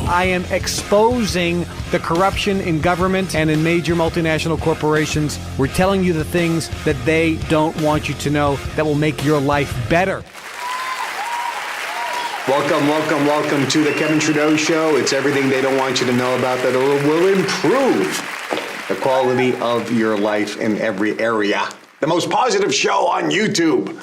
I am exposing the corruption in government and in major multinational corporations. We're telling you the things that they don't want you to know that will make your life better. Welcome to the Kevin Trudeau Show. It's everything they don't want you to know about that will improve the quality of your life in every area. The most positive show on YouTube.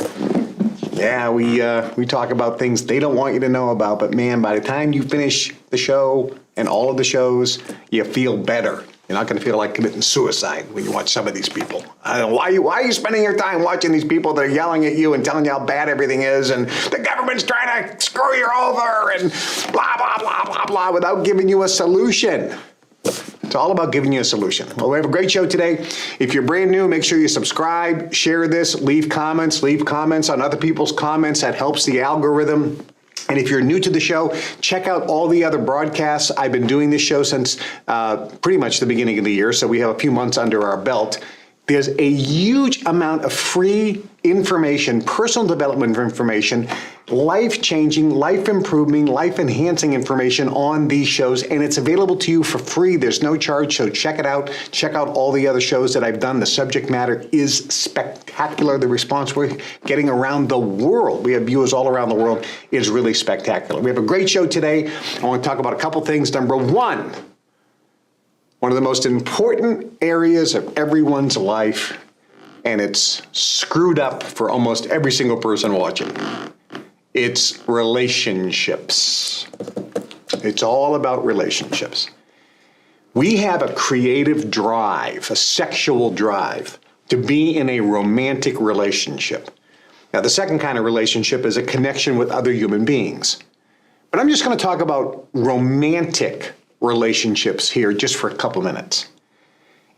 Yeah, we talk about things they don't want you to know about, but man, by the time you finish the show and all of the shows, you feel better. You're not going to feel like committing suicide when you watch some of these people. I don't know, why are you spending your time watching these people that are yelling at you and telling you how bad everything is and the government's trying to screw you over and blah, blah, blah, blah, blah, without giving you a solution? It's all about giving you a solution. Well, we have a great show today. If you're brand new, make sure you subscribe, share this, leave comments on other people's comments. That helps the algorithm. And if you're new to the show, check out all the other broadcasts. I've been doing this show since pretty much the beginning of the year, so we have a few months under our belt. There's a huge amount of free information, personal development information, life-changing, life-improving, life-enhancing information on these shows, and it's available to you for free. There's no charge, so check it out. Check out all the other shows that I've done. The subject matter is spectacular. The response we're getting around the world, we have viewers all around the world, is really spectacular. We have a great show today. I want to talk about a couple things. Number one of the most important areas of everyone's life, and it's screwed up for almost every single person watching. It's relationships. It's all about relationships. We have a creative drive, a sexual drive, to be in a romantic relationship. Now, the second kind of relationship is a connection with other human beings. But I'm just going to talk about romantic relationships here just for a couple minutes.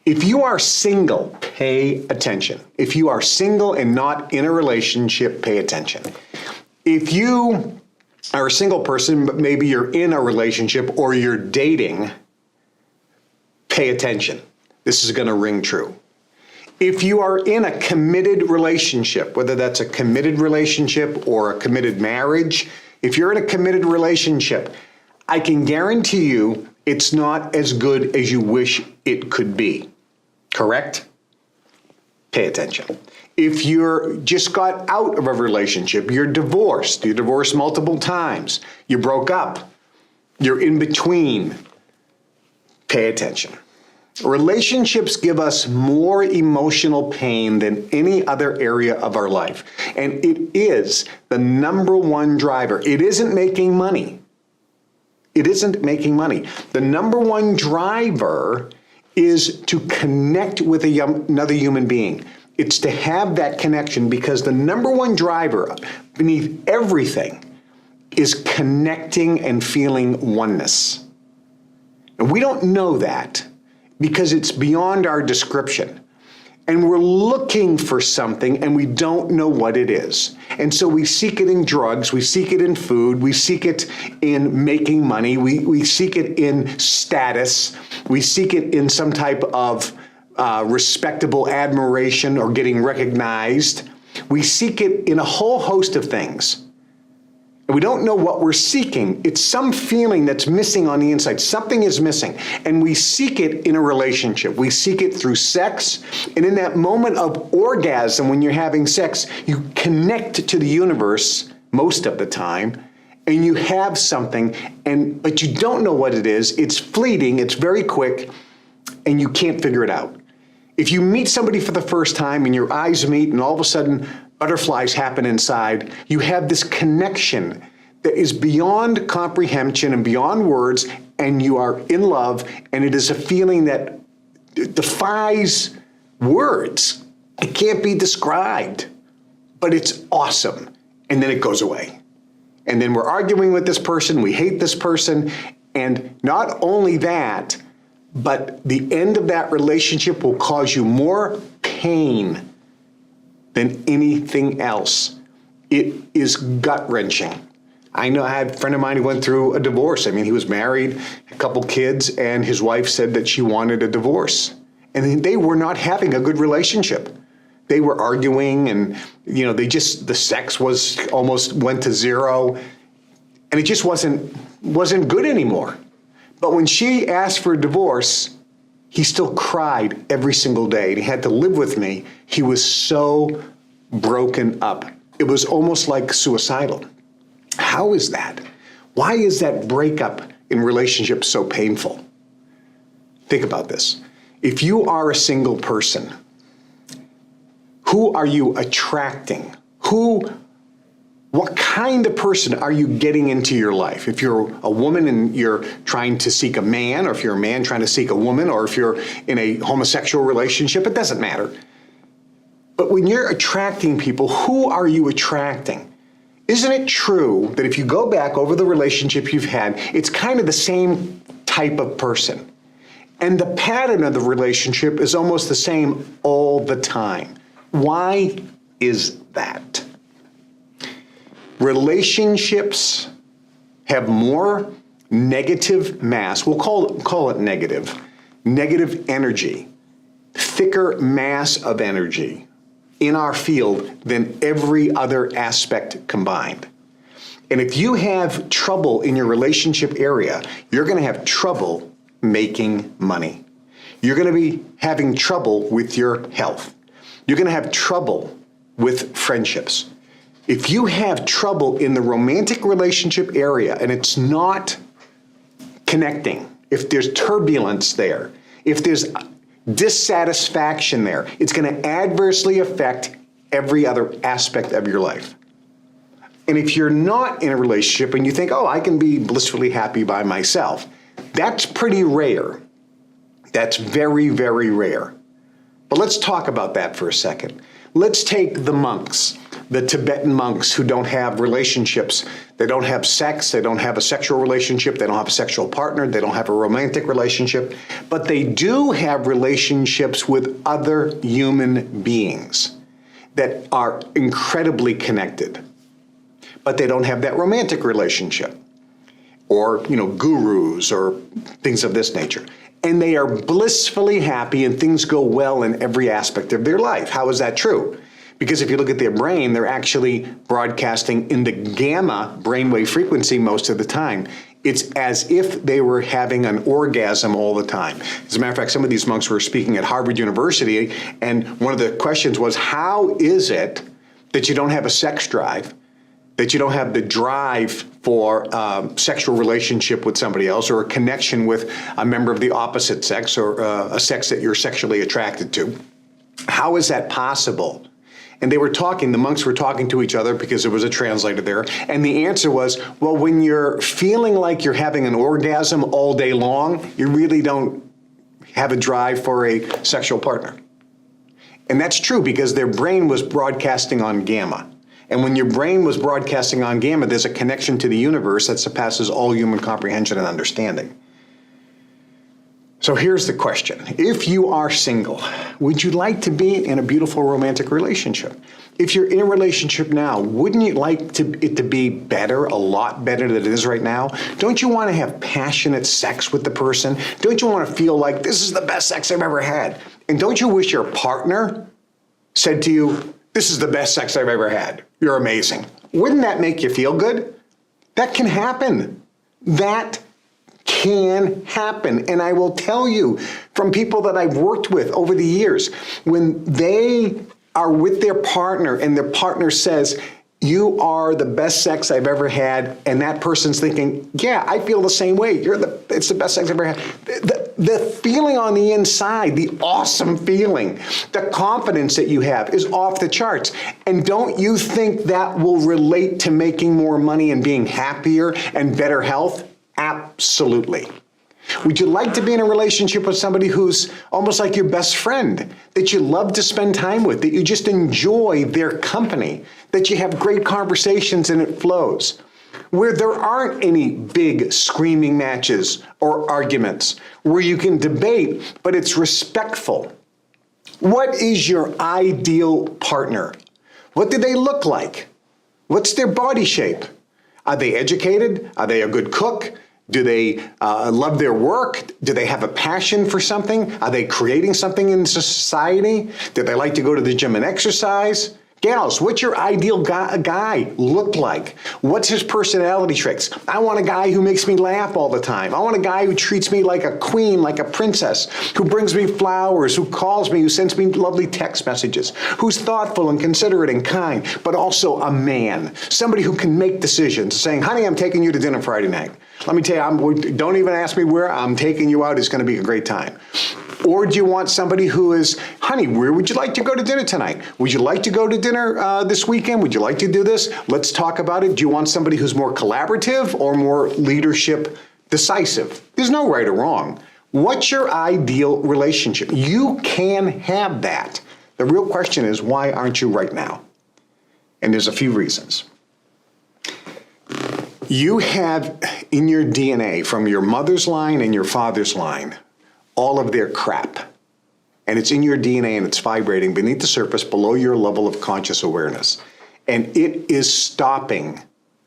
If you are single, pay attention. If you are single and not in a relationship, pay attention. If you are a single person, but maybe you're in a relationship or you're dating, pay attention. This is going to ring true. If you are in a committed relationship, whether that's a committed relationship or a committed marriage, if you're in a committed relationship, I can guarantee you it's not as good as you wish it could be. Correct? Pay attention. If you're just got out of a relationship, you're divorced multiple times, you broke up, you're in between, pay attention. Relationships give us more emotional pain than any other area of our life. And it is the number one driver. It isn't making money. It isn't making money. The number one driver is to connect with another human being. It's to have that connection, because the number one driver beneath everything is connecting and feeling oneness. And we don't know that because it's beyond our description. And we're looking for something and we don't know what it is. And so we seek it in drugs, we seek it in food, we seek it in making money, we seek it in status, we seek it in some type of respectable admiration or getting recognized. We seek it in a whole host of things. And we don't know what we're seeking. It's some feeling that's missing on the inside. Something is missing. And we seek it in a relationship. We seek it through sex. And in that moment of orgasm, when you're having sex, you connect to the universe most of the time, and you have something, but you don't know what it is. It's fleeting, it's very quick, and you can't figure it out. If you meet somebody for the first time and your eyes meet and all of a sudden butterflies happen inside, you have this connection that is beyond comprehension and beyond words, and you are in love, and it is a feeling that defies words. It can't be described, but it's awesome. And then it goes away. And then we're arguing with this person, we hate this person, and not only that, but the end of that relationship will cause you more pain than anything else. It is gut-wrenching. I know I had a friend of mine who went through a divorce. I mean, he was married, a couple kids, and his wife said that she wanted a divorce. And they were not having a good relationship. They were arguing, and the sex was almost went to zero, and it just wasn't good anymore. But when she asked for a divorce, he still cried every single day. And he had to live with me. He was so broken up. It was almost like suicidal. How is that? Why is that breakup in relationships so painful? Think about this. If you are a single person, who are you attracting? What kind of person are you getting into your life? If you're a woman and you're trying to seek a man, or if you're a man trying to seek a woman, or if you're in a homosexual relationship, it doesn't matter. But when you're attracting people, who are you attracting? Isn't it true that if you go back over the relationship you've had, it's kind of the same type of person? And the pattern of the relationship is almost the same all the time. Why is that? Relationships have more negative mass, we'll call it negative energy, thicker mass of energy in our field than every other aspect combined. And if you have trouble in your relationship area, you're going to have trouble making money. You're going to be having trouble with your health. You're going to have trouble with friendships. If you have trouble in the romantic relationship area and it's not connecting, if there's turbulence there, if there's dissatisfaction there, it's going to adversely affect every other aspect of your life. And if you're not in a relationship and you think, oh, I can be blissfully happy by myself, that's pretty rare. That's very, very rare. But let's talk about that for a second. Let's take the monks, the Tibetan monks who don't have relationships. They don't have sex. They don't have a sexual relationship. They don't have a sexual partner. They don't have a romantic relationship. But they do have relationships with other human beings that are incredibly connected. But they don't have that romantic relationship, or, gurus or things of this nature. And they are blissfully happy and things go well in every aspect of their life. How is that true? Because if you look at their brain, they're actually broadcasting in the gamma brainwave frequency most of the time. It's as if they were having an orgasm all the time. As a matter of fact, some of these monks were speaking at Harvard University, and one of the questions was, how is it that you don't have a sex drive, that you don't have the drive for sexual relationship with somebody else, or a connection with a member of the opposite sex, or a sex that you're sexually attracted to? How is that possible? And the monks were talking to each other because there was a translator there. And the answer was, well, when you're feeling like you're having an orgasm all day long, you really don't have a drive for a sexual partner. And that's true because their brain was broadcasting on gamma. And when your brain was broadcasting on gamma, there's a connection to the universe that surpasses all human comprehension and understanding. So here's the question. If you are single, would you like to be in a beautiful romantic relationship? If you're in a relationship now, wouldn't you like it to be better, a lot better than it is right now? Don't you want to have passionate sex with the person? Don't you want to feel like this is the best sex I've ever had? And don't you wish your partner said to you, this is the best sex I've ever had. You're amazing. Wouldn't that make you feel good? That can happen. That can happen. And I will tell you from people that I've worked with over the years, when they are with their partner and their partner says, you are the best sex I've ever had, and that person's thinking, yeah, I feel the same way. It's the best sex I've ever had. The feeling on the inside, the awesome feeling, the confidence that you have is off the charts. And don't you think that will relate to making more money and being happier and better health? Absolutely. Would you like to be in a relationship with somebody who's almost like your best friend, that you love to spend time with, that you just enjoy their company, that you have great conversations and it flows, where there aren't any big screaming matches or arguments, where you can debate, but it's respectful? What is your ideal partner? What do they look like? What's their body shape? Are they educated? Are they a good cook? Do they love their work? Do they have a passion for something? Are they creating something in society? Do they like to go to the gym and exercise? Gals, what's your ideal guy look like? What's his personality traits? I want a guy who makes me laugh all the time. I want a guy who treats me like a queen, like a princess, who brings me flowers, who calls me, who sends me lovely text messages, who's thoughtful and considerate and kind, but also a man. Somebody who can make decisions, saying, honey, I'm taking you to dinner Friday night. Let me tell you, don't even ask me where, I'm taking you out. It's going to be a great time. Or do you want somebody who is, honey, where would you like to go to dinner tonight? Would you like to go to dinner this weekend? Would you like to do this? Let's talk about it. Do you want somebody who's more collaborative or more leadership decisive? There's no right or wrong. What's your ideal relationship? You can have that. The real question is, why aren't you right now? And there's a few reasons. You have in your DNA, from your mother's line and your father's line, all of their crap. And it's in your DNA and it's vibrating beneath the surface below your level of conscious awareness. And it is stopping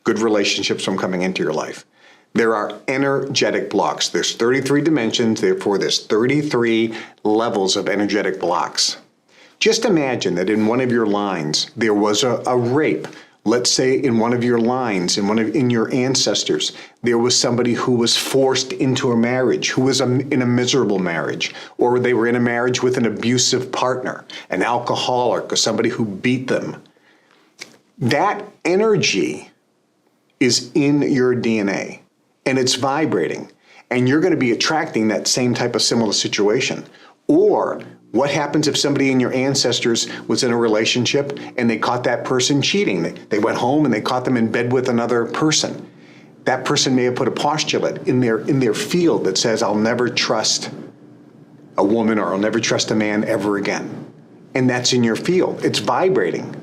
good relationships from coming into your life. There are energetic blocks. There's 33 dimensions, therefore there's 33 levels of energetic blocks. Just imagine that in one of your lines, there was a rape. Let's say in one of your lines, in your ancestors, there was somebody who was forced into a marriage, who was in a miserable marriage, or they were in a marriage with an abusive partner, an alcoholic, or somebody who beat them. That energy is in your DNA, and it's vibrating, and you're going to be attracting that same type of similar situation. Or what happens if somebody in your ancestors was in a relationship and they caught that person cheating? They went home and they caught them in bed with another person. That person may have put a postulate in their field that says, I'll never trust a woman or I'll never trust a man ever again. And that's in your field. It's vibrating.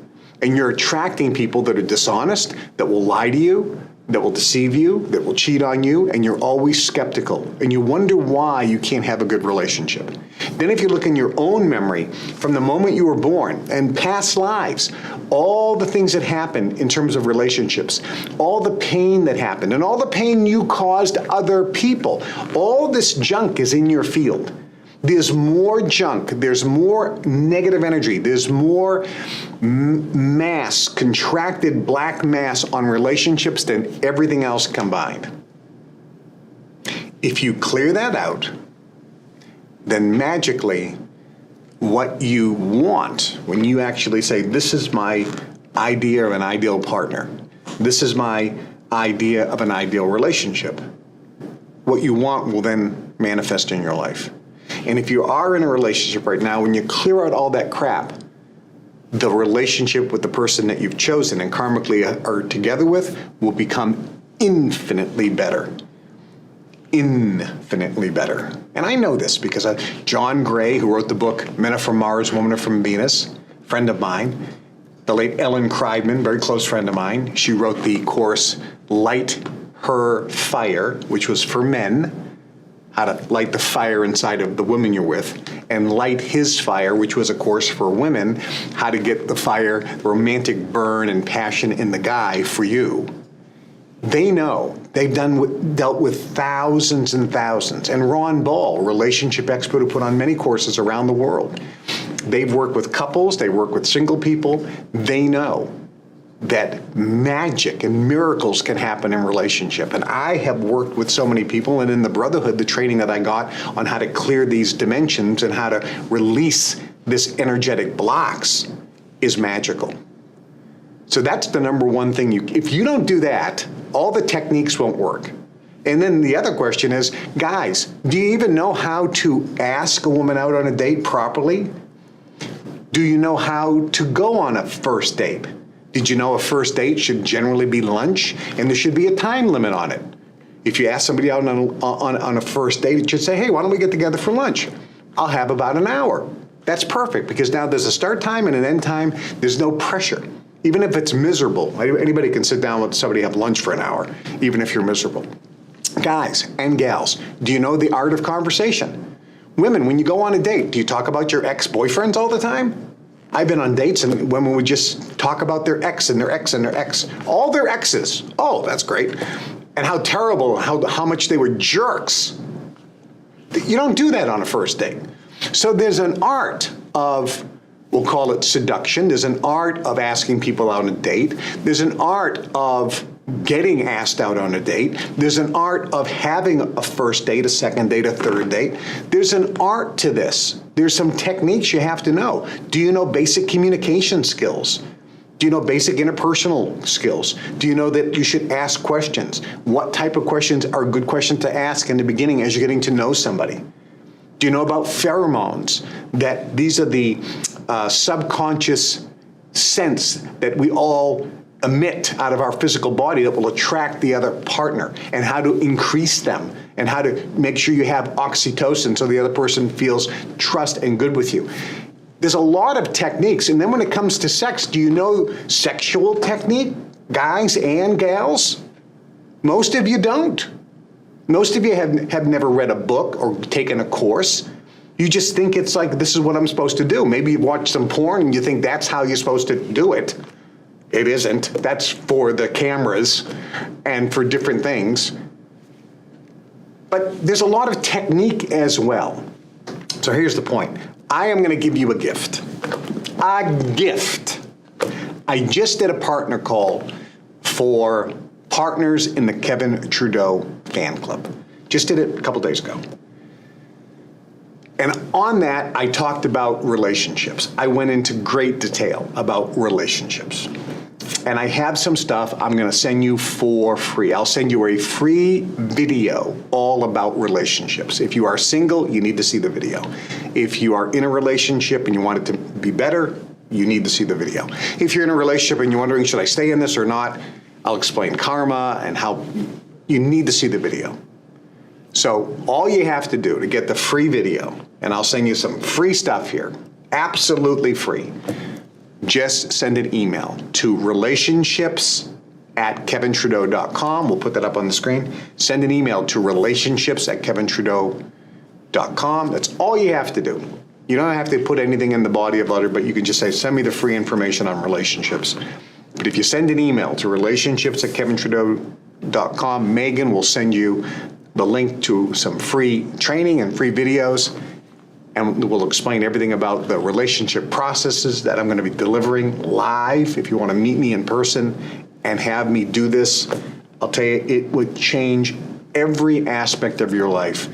And you're attracting people that are dishonest, that will lie to you, that will deceive you, that will cheat on you, and you're always skeptical. And you wonder why you can't have a good relationship. Then if you look in your own memory, from the moment you were born and past lives, all the things that happened in terms of relationships, all the pain that happened, and all the pain you caused other people, all this junk is in your field. There's more junk, there's more negative energy, there's more mass, contracted black mass on relationships than everything else combined. If you clear that out, then magically what you want, when you actually say, this is my idea of an ideal partner, this is my idea of an ideal relationship, what you want will then manifest in your life. And if you are in a relationship right now, when you clear out all that crap, the relationship with the person that you've chosen and karmically are together with will become infinitely better. Infinitely better. And I know this because John Gray, who wrote the book Men Are From Mars, Women Are From Venus, friend of mine, the late Ellen Kreidman, very close friend of mine, she wrote the course Light Her Fire, which was for men, how to light the fire inside of the woman you're with, and Light His Fire, which was a course for women, how to get the fire, romantic burn and passion in the guy for you. They know. They've dealt with thousands and thousands. And Ron Ball, relationship expert who put on many courses around the world. They've worked with couples, they work with single people. They know that magic and miracles can happen in relationship. And I have worked with so many people, and in the Brotherhood, the training that I got on how to clear these dimensions and how to release this energetic blocks is magical. So that's the number one thing. If you don't do that, all the techniques won't work. And then the other question is, guys, do you even know how to ask a woman out on a date properly? Do you know how to go on a first date? Did you know a first date should generally be lunch, and there should be a time limit on it? If you ask somebody out on a first date, it should say, hey, why don't we get together for lunch? I'll have about an hour. That's perfect, because now there's a start time and an end time. There's no pressure. Even if it's miserable, anybody can sit down with somebody, have lunch for an hour, even if you're miserable. Guys and gals, do you know the art of conversation? Women, when you go on a date, do you talk about your ex-boyfriends all the time? I've been on dates and women would just talk about their ex and their ex and their ex, all their exes. Oh, that's great. And how terrible, how much they were jerks. You don't do that on a first date. So there's an art of We'll call it seduction. There's an art of asking people out on a date. There's an art of getting asked out on a date. There's an art of having a first date, a second date, a third date. There's an art to this. There's some techniques you have to know. Do you know basic communication skills? Do you know basic interpersonal skills? Do you know that you should ask questions? What type of questions are good questions to ask in the beginning as you're getting to know somebody? Do you know about pheromones? That these are the subconscious scents that we all emit out of our physical body that will attract the other partner, and how to increase them, and how to make sure you have oxytocin so the other person feels trust and good with you. There's a lot of techniques. And then when it comes to sex, do you know sexual technique, guys and gals? Most of you don't. Most of you have never read a book or taken a course. You just think it's like, this is what I'm supposed to do. Maybe you watch some porn and you think that's how you're supposed to do it. It isn't. That's for the cameras and for different things. But there's a lot of technique as well. So here's the point. I am going to give you a gift. A gift. I just did a partner call for partners in the Kevin Trudeau fan club. Just did it a couple days ago. And on that, I talked about relationships. I went into great detail about relationships. And I have some stuff I'm going to send you for free. I'll send you a free video all about relationships. If you are single, you need to see the video. If you are in a relationship and you want it to be better, you need to see the video. If you're in a relationship and you're wondering, should I stay in this or not, I'll explain karma and how you need to see the video. So all you have to do to get the free video, and I'll send you some free stuff here, absolutely free, just send an email to relationships@kevintrudeau.com. We'll put that up on the screen. Send an email to relationships@kevintrudeau.com. That's all you have to do. You don't have to put anything in the body of letter, but you can just say, send me the free information on relationships. But if you send an email to relationships@kevintrudeau.com, Megan will send you the link to some free training and free videos. And we'll explain everything about the relationship processes that I'm going to be delivering live. If you want to meet me in person and have me do this, I'll tell you, it would change every aspect of your life.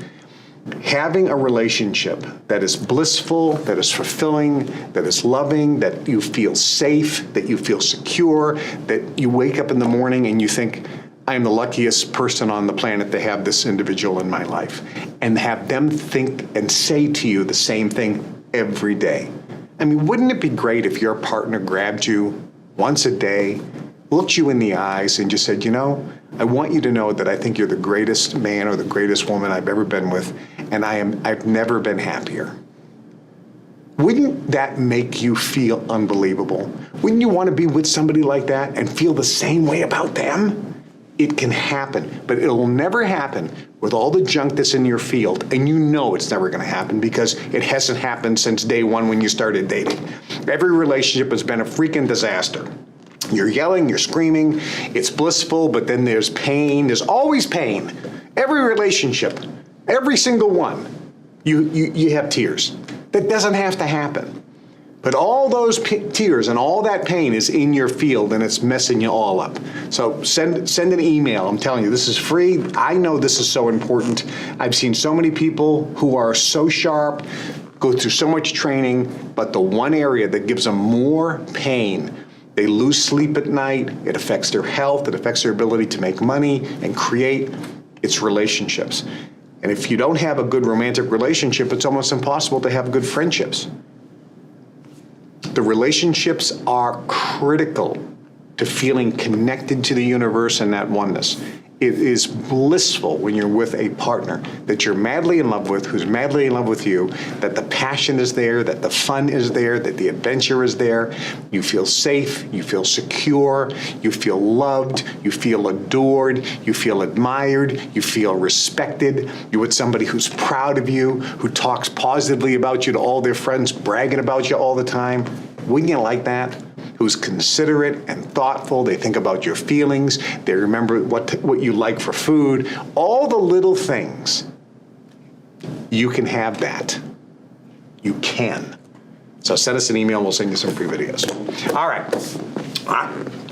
Having a relationship that is blissful, that is fulfilling, that is loving, that you feel safe, that you feel secure, that you wake up in the morning and you think, I am the luckiest person on the planet to have this individual in my life, and have them think and say to you the same thing every day. I mean, wouldn't it be great if your partner grabbed you once a day, looked you in the eyes and just said, you know, I want you to know that I think you're the greatest man or the greatest woman I've ever been with, and I've never been happier. Wouldn't that make you feel unbelievable? Wouldn't you want to be with somebody like that and feel the same way about them? It can happen, but it'll never happen with all the junk that's in your field, and you know it's never going to happen because it hasn't happened since day one when you started dating. Every relationship has been a freaking disaster. You're yelling, you're screaming, it's blissful, but then there's pain. There's always pain. Every relationship, every single one, you have tears. That doesn't have to happen. But all those tears and all that pain is in your field, and it's messing you all up. So send an email. I'm telling you, this is free. I know this is so important. I've seen so many people who are so sharp, go through so much training, but the one area that gives them more pain, they lose sleep at night, it affects their health, it affects their ability to make money and create, it's relationships. And if you don't have a good romantic relationship, it's almost impossible to have good friendships. The relationships are critical to feeling connected to the universe and that oneness. It is blissful when you're with a partner that you're madly in love with, who's madly in love with you, that the passion is there, that the fun is there, that the adventure is there. You feel safe, you feel secure, you feel loved, you feel adored, you feel admired, you feel respected. You're with somebody who's proud of you, who talks positively about you to all their friends, bragging about you all the time. Wouldn't you like that? Who's considerate and thoughtful. They think about your feelings. They remember what you like for food. All the little things. You can have that. You can. So send us an email, we'll send you some free videos. All right.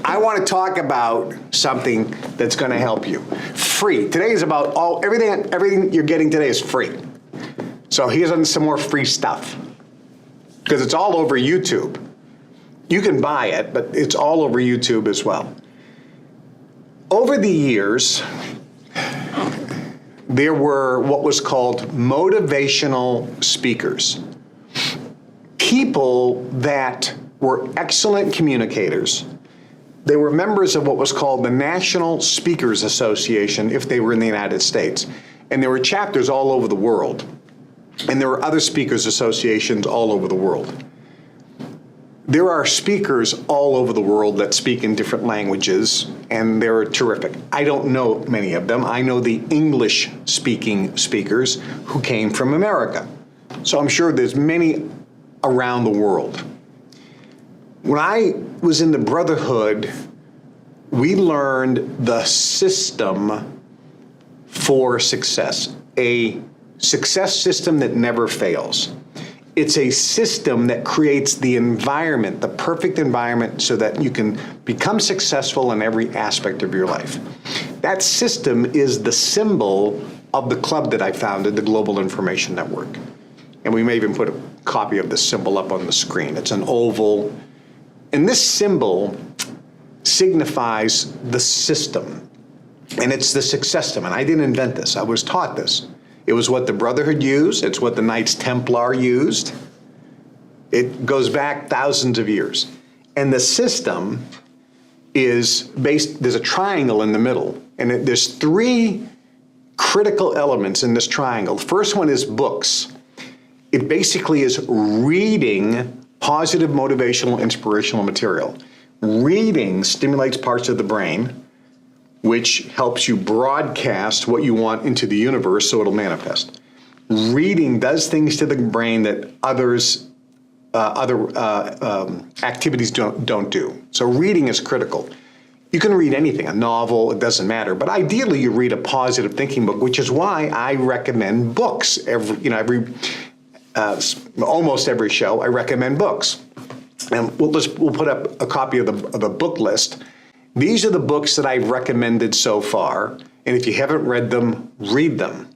I want to talk about something that's going to help you. Free. Today is about everything you're getting today is free. So here's some more free stuff. Because it's all over YouTube. You can buy it, but it's all over YouTube as well. Over the years, there were what was called motivational speakers. People that were excellent communicators. They were members of what was called the National Speakers Association if they were in the United States. And there were chapters all over the world. And there were other speakers associations all over the world. There are speakers all over the world that speak in different languages, and they're terrific. I don't know many of them. I know the English-speaking speakers who came from America. So I'm sure there's many around the world. When I was in the Brotherhood, we learned the system for success, a success system that never fails. It's a system that creates the environment, the perfect environment, so that you can become successful in every aspect of your life. That system is the symbol of the club that I founded, the Global Information Network. And we may even put a copy of this symbol up on the screen. It's an oval. And this symbol signifies the system. And it's the success system. And I didn't invent this. I was taught this. It was what the Brotherhood used. It's what the Knights Templar used. It goes back thousands of years. And the system is based, there's a triangle in the middle. And there's three critical elements in this triangle. The first one is books. It basically is reading positive, motivational, inspirational material. Reading stimulates parts of the brain, which helps you broadcast what you want into the universe so it'll manifest. Reading does things to the brain that other activities don't do. So reading is critical. You can read anything, a novel, it doesn't matter, but ideally you read a positive thinking book, which is why I recommend books. Almost every show, I recommend books. And we'll put up a copy of the book list. These are the books that I've recommended so far, and if you haven't read them, read them.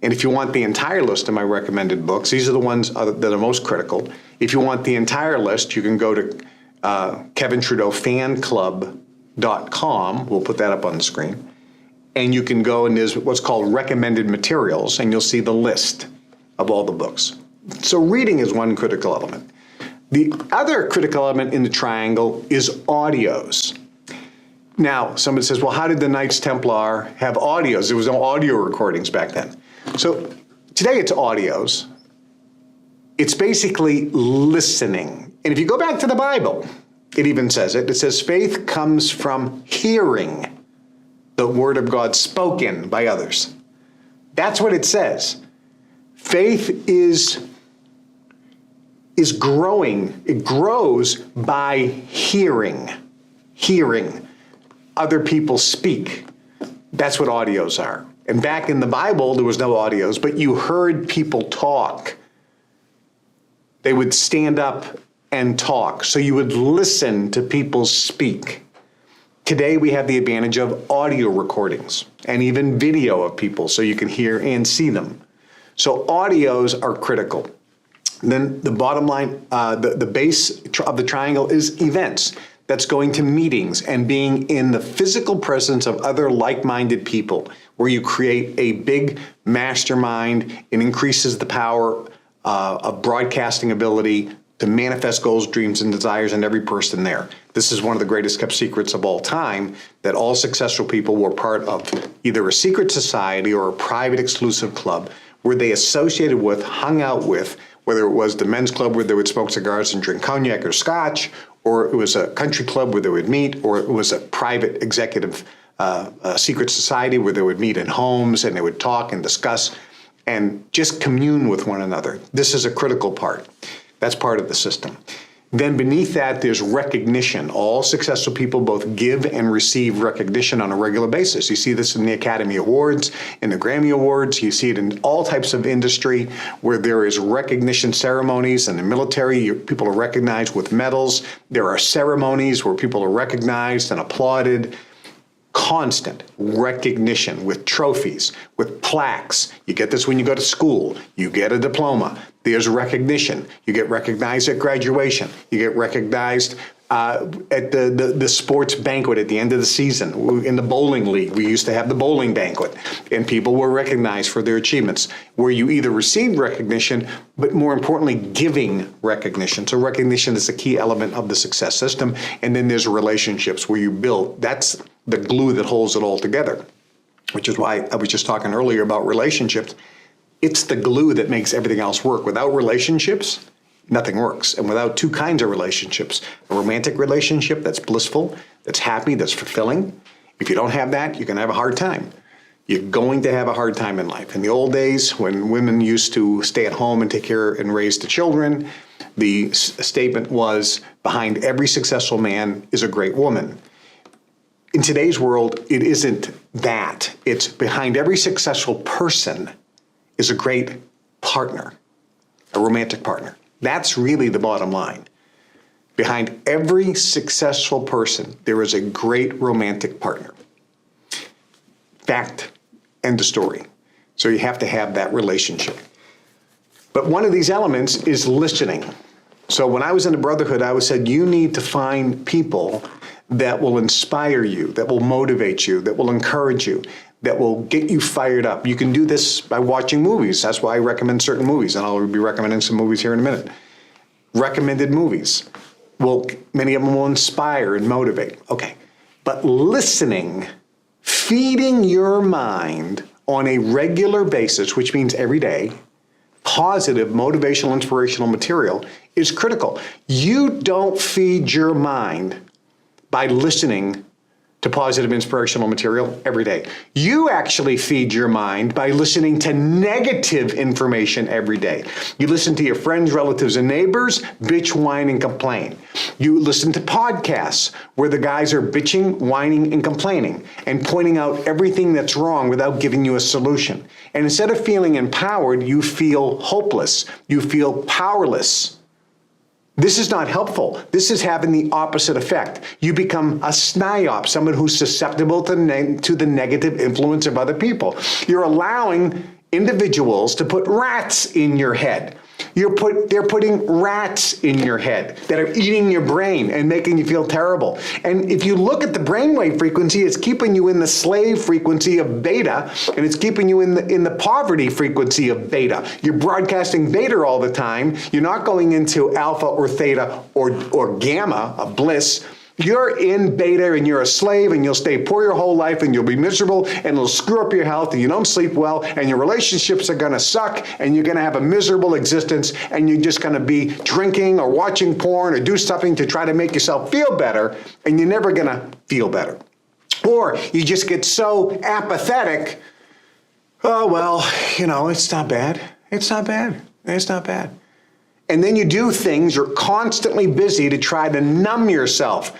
And if you want the entire list of my recommended books, these are the ones that are most critical. If you want the entire list, you can go to KevinTrudeauFanClub.com. We'll put that up on the screen. And you can go and there's what's called recommended materials, and you'll see the list of all the books. So reading is one critical element. The other critical element in the triangle is audios. Now, somebody says, well, how did the Knights Templar have audios? There was no audio recordings back then. So today it's audios. It's basically listening. And if you go back to the Bible, it even says it. It says faith comes from hearing the word of God spoken by others. That's what it says. Faith is growing. It grows by hearing other people speak. That's what audios are. And back in the Bible, there was no audios, but you heard people talk. They would stand up and talk. So you would listen to people speak. Today, we have the advantage of audio recordings and even video of people so you can hear and see them. So audios are critical. Then the bottom line, the base of the triangle is events. That's going to meetings and being in the physical presence of other like-minded people where you create a big mastermind. It increases the power of broadcasting ability to manifest goals, dreams, and desires in every person there. This is one of the greatest kept secrets of all time, that all successful people were part of either a secret society or a private exclusive club where they associated with, hung out with, whether it was the men's club where they would smoke cigars and drink cognac or scotch, or it was a country club where they would meet, or it was a private executive secret society where they would meet in homes and they would talk and discuss and just commune with one another. This is a critical part. That's part of the system. Then beneath that, there's recognition. All successful people both give and receive recognition on a regular basis. You see this in the Academy Awards, in the Grammy Awards. You see it in all types of industry where there is recognition ceremonies. In the military, people are recognized with medals. There are ceremonies where people are recognized and applauded. Constant recognition with trophies, with plaques. You get this when you go to school. You get a diploma. There's recognition. You get recognized at graduation. You get recognized at the sports banquet at the end of the season. In the bowling league, we used to have the bowling banquet, and people were recognized for their achievements, where you either received recognition, but more importantly, giving recognition. So recognition is a key element of the success system. And then there's relationships where you build. That's the glue that holds it all together, which is why I was just talking earlier about relationships. It's the glue that makes everything else work. Without relationships, nothing works. And without two kinds of relationships, a romantic relationship that's blissful, that's happy, that's fulfilling, if you don't have that, you're going to have a hard time. You're going to have a hard time in life. In the old days, when women used to stay at home and take care and raise the children, the statement was, behind every successful man is a great woman. In today's world, it isn't that. It's behind every successful person is a great partner, a romantic partner. That's really the bottom line. Behind every successful person, there is a great romantic partner. Fact, end of story. So you have to have that relationship. But one of these elements is listening. So when I was in the Brotherhood, I was said, you need to find people that will inspire you, that will motivate you, that will encourage you, that will get you fired up. You can do this by watching movies. That's why I recommend certain movies, and I'll be recommending some movies here in a minute. Recommended movies. Well, many of them will inspire and motivate. Okay. But listening, feeding your mind on a regular basis, which means every day, positive, motivational, inspirational material is critical. You don't feed your mind by listening to positive, inspirational material every day. You actually feed your mind by listening to negative information every day. You listen to your friends, relatives, and neighbors bitch, whine, and complain. You listen to podcasts where the guys are bitching, whining, and complaining and pointing out everything that's wrong without giving you a solution. And instead of feeling empowered, you feel hopeless. You feel powerless. This is not helpful. This is having the opposite effect. You become a SNIOP, someone who's susceptible to the negative influence of other people. You're allowing individuals to put rats in your head. They're putting rats in your head that are eating your brain and making you feel terrible. And if you look at the brainwave frequency, it's keeping you in the slave frequency of beta, and it's keeping you in the poverty frequency of beta. You're broadcasting beta all the time. You're not going into alpha or theta or gamma, a bliss. You're in beta and you're a slave, and you'll stay poor your whole life, and you'll be miserable, and it'll screw up your health, and you don't sleep well, and your relationships are going to suck, and you're going to have a miserable existence, and you're just going to be drinking or watching porn or do something to try to make yourself feel better, and you're never going to feel better. Or you just get so apathetic, oh, well, it's not bad. It's not bad. It's not bad. And then you do things, you're constantly busy to try to numb yourself.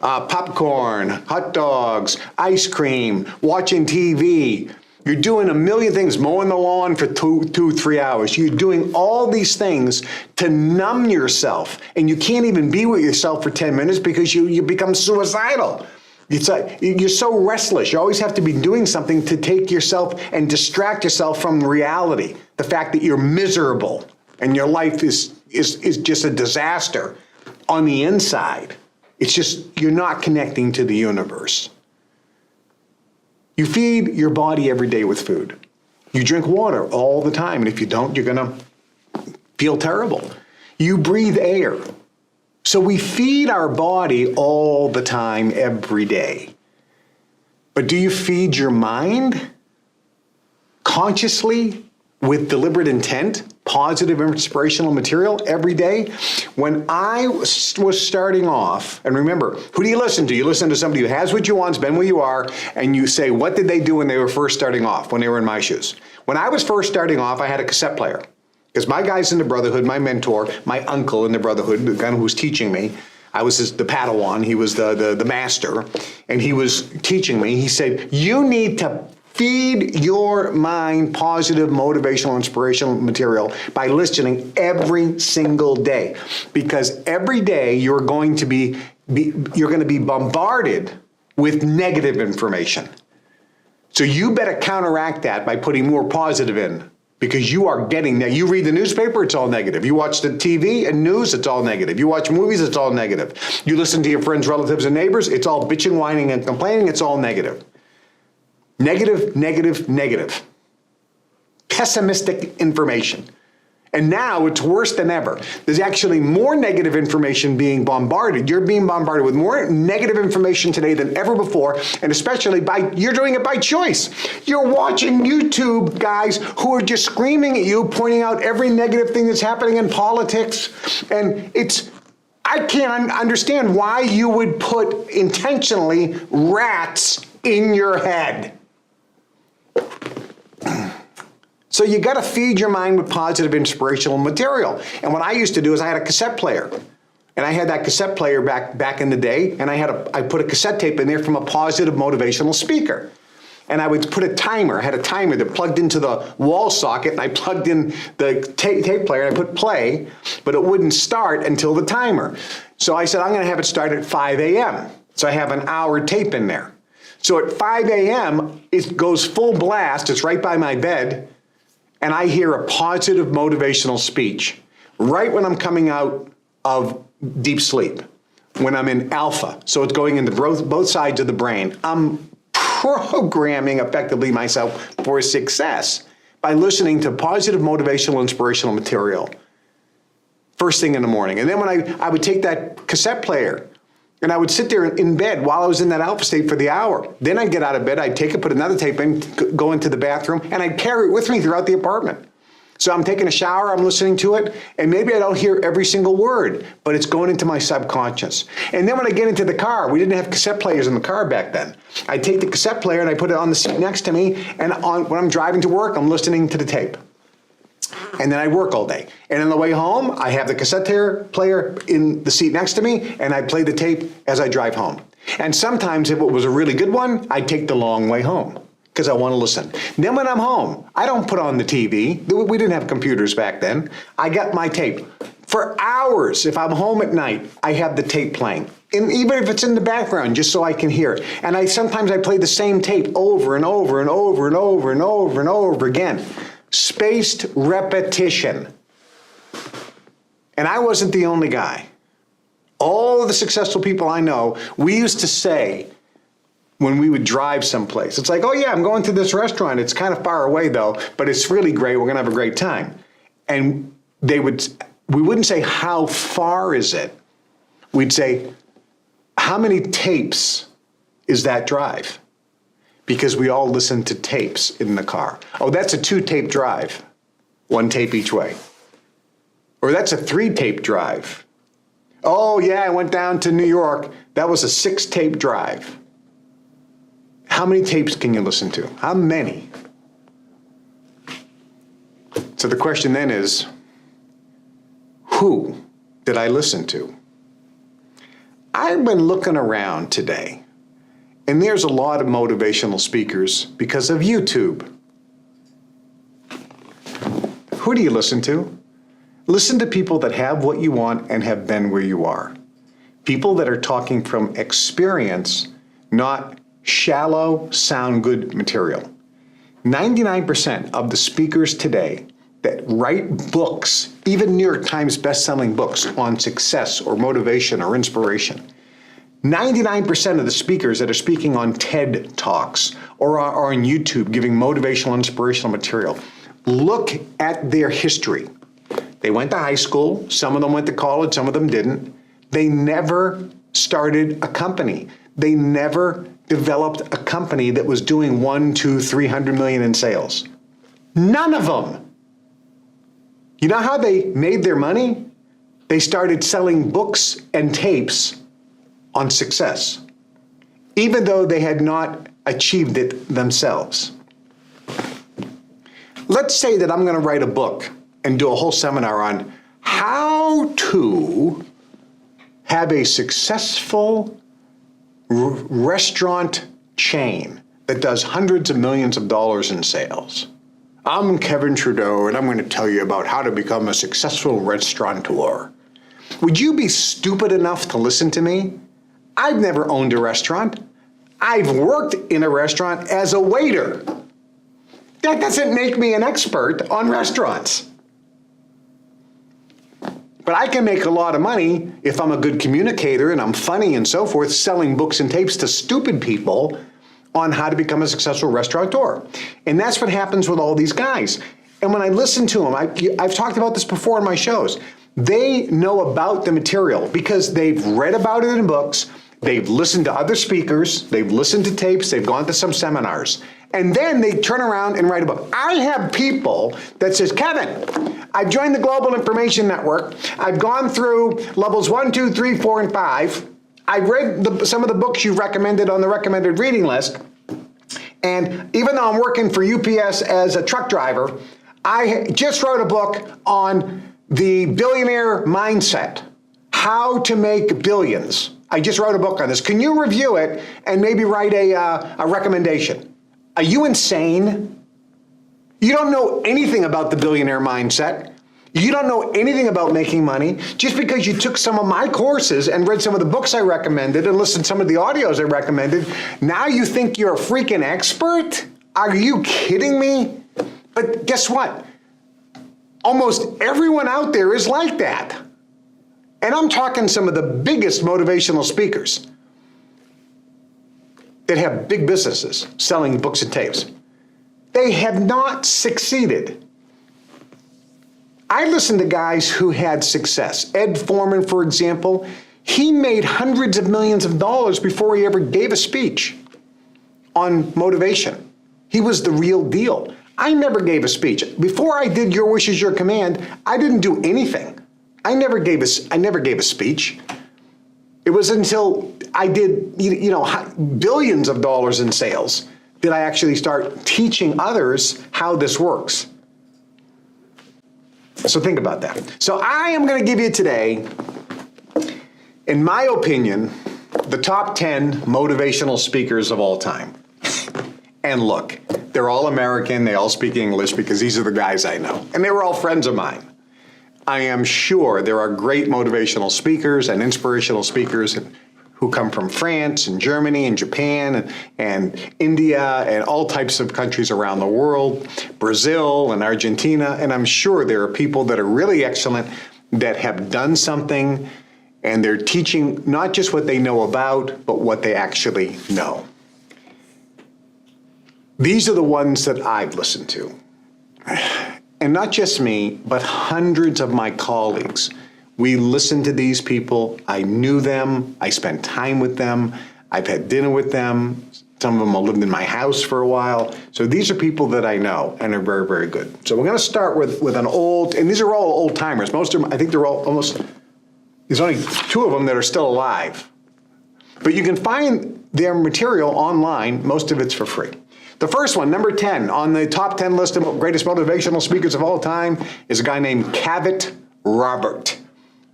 Popcorn, hot dogs, ice cream, watching TV. You're doing a million things, mowing the lawn for 3 hours. You're doing all these things to numb yourself. And you can't even be with yourself for 10 minutes because you become suicidal. It's like you're so restless. You always have to be doing something to take yourself and distract yourself from reality. The fact that you're miserable and your life is just a disaster on the inside. It's just you're not connecting to the universe. You feed your body every day with food. You drink water all the time, and if you don't, you're going to feel terrible. You breathe air. So we feed our body all the time, every day. But do you feed your mind consciously with deliberate intent, positive, inspirational material every day? When I was starting off, and remember, who do you listen to? You listen to somebody who has what you want, has been where you are, and you say, what did they do when they were first starting off, when they were in my shoes? When I was first starting off, I had a cassette player. Because my guys in the Brotherhood, my mentor, my uncle in the Brotherhood, the guy who was teaching me, I was the Padawan, he was the master, and he was teaching me. He said, you need to feed your mind positive, motivational, inspirational material by listening every single day. Because every day you're going to be bombarded with negative information. So you better counteract that by putting more positive in, because you are getting that. You read the newspaper, it's all negative. You watch the TV and news, it's all negative. You watch movies, it's all negative. You listen to your friends, relatives, and neighbors, it's all bitching, whining, and complaining, it's all negative. Negative, negative, negative. Pessimistic information. And now it's worse than ever. There's actually more negative information being bombarded. You're being bombarded with more negative information today than ever before, and especially you're doing it by choice. You're watching YouTube guys who are just screaming at you, pointing out every negative thing that's happening in politics. And I can't understand why you would put intentionally rats in your head. So you got to feed your mind with positive, inspirational material. And what I used to do is I had a cassette player. And I had that cassette player back in the day, and I put a cassette tape in there from a positive, motivational speaker. And I would put a timer. I had a timer that plugged into the wall socket, and I plugged in the tape player, and I put play, but it wouldn't start until the timer. So I said, I'm going to have it start at 5 a.m. So I have an hour tape in there. So at 5 a.m., it goes full blast. It's right by my bed. And I hear a positive motivational speech right when I'm coming out of deep sleep, when I'm in alpha. So it's going into both sides of the brain. I'm programming effectively myself for success by listening to positive, motivational, inspirational material first thing in the morning. And then when I would take that cassette player and I would sit there in bed while I was in that alpha state for the hour. Then I'd get out of bed, I'd take it, put another tape in, go into the bathroom, and I'd carry it with me throughout the apartment. So I'm taking a shower, I'm listening to it, and maybe I don't hear every single word, but it's going into my subconscious. And then when I get into the car, we didn't have cassette players in the car back then. I'd take the cassette player and I put it on the seat next to me, and when I'm driving to work, I'm listening to the tape. And then I work all day. And on the way home, I have the cassette player in the seat next to me, and I play the tape as I drive home. And sometimes, if it was a really good one, I'd take the long way home because I want to listen. Then when I'm home, I don't put on the TV. We didn't have computers back then. I got my tape. For hours, if I'm home at night, I have the tape playing. And even if it's in the background, just so I can hear it. And sometimes I play the same tape over and over and over and over and over and over again. Spaced repetition. And I wasn't the only guy. All of the successful people I know, we used to say when we would drive someplace, it's like, oh yeah, I'm going to this restaurant. It's kind of far away though, but it's really great. We're going to have a great time. And we wouldn't say, how far is it? We'd say, how many tapes is that drive? Because we all listen to tapes in the car. Oh, that's a 2-tape drive, 1 tape each way. Or that's a 3-tape drive. Oh yeah, I went down to New York. That was a 6-tape drive. How many tapes can you listen to? How many? So the question then is, who did I listen to? I've been looking around today. And there's a lot of motivational speakers because of YouTube. Who do you listen to? Listen to people that have what you want and have been where you are. People that are talking from experience, not shallow, sound good material. 99% of the speakers today that write books, even New York Times best-selling books on success or motivation or inspiration, 99% of the speakers that are speaking on TED Talks or are on YouTube giving motivational, inspirational material, look at their history. They went to high school, some of them went to college, some of them didn't. They never started a company. They never developed a company that was doing 1, 2, 300 million in sales. None of them. You know how they made their money? They started selling books and tapes on success, even though they had not achieved it themselves. Let's say that I'm going to write a book and do a whole seminar on how to have a successful restaurant chain that does hundreds of millions of dollars in sales. I'm Kevin Trudeau, and I'm going to tell you about how to become a successful restaurateur. Would you be stupid enough to listen to me? I've never owned a restaurant. I've worked in a restaurant as a waiter. That doesn't make me an expert on restaurants. But I can make a lot of money if I'm a good communicator and I'm funny and so forth, selling books and tapes to stupid people on how to become a successful restaurateur. And that's what happens with all these guys. And when I listen to them, I've talked about this before in my shows, they know about the material because they've read about it in books, they've listened to other speakers, they've listened to tapes, they've gone to some seminars. And then they turn around and write a book. I have people that says, Kevin, I've joined the Global Information Network. I've gone through levels 1, 2, 3, 4, and 5. I've read some of the books you've recommended on the recommended reading list. And even though I'm working for UPS as a truck driver, I just wrote a book on the billionaire mindset, how to make billions. I just wrote a book on this. Can you review it and maybe write a recommendation? Are you insane? You don't know anything about the billionaire mindset. You don't know anything about making money. Just because you took some of my courses and read some of the books I recommended and listened to some of the audios I recommended, now you think you're a freaking expert? Are you kidding me? But guess what? Almost everyone out there is like that. And I'm talking some of the biggest motivational speakers that have big businesses selling books and tapes. They have not succeeded. I listened to guys who had success. Ed Foreman, for example, he made hundreds of millions of dollars before he ever gave a speech on motivation. He was the real deal. I never gave a speech. Before I did Your Wish is Your Command, I didn't do anything. I never gave a speech. It was until I did, billions of dollars in sales did I actually start teaching others how this works. So think about that. So I am going to give you today, in my opinion, the top 10 motivational speakers of all time. And look, they're all American, they all speak English because these are the guys I know. And they were all friends of mine. I am sure there are great motivational speakers and inspirational speakers who come from France and Germany and Japan and India and all types of countries around the world, Brazil and Argentina. And I'm sure there are people that are really excellent that have done something and they're teaching not just what they know about, but what they actually know. These are the ones that I've listened to. And not just me, but hundreds of my colleagues. We listened to these people. I knew them. I spent time with them. I've had dinner with them. Some of them have lived in my house for a while. So these are people that I know and are very, very good. So we're going to start with an old, and these are all old timers. Most of them, I think they're all almost, there's only 2 of them that are still alive. But you can find their material online. Most of it's for free. The first one, number 10, on the top 10 list of greatest motivational speakers of all time is a guy named Kevin Robert.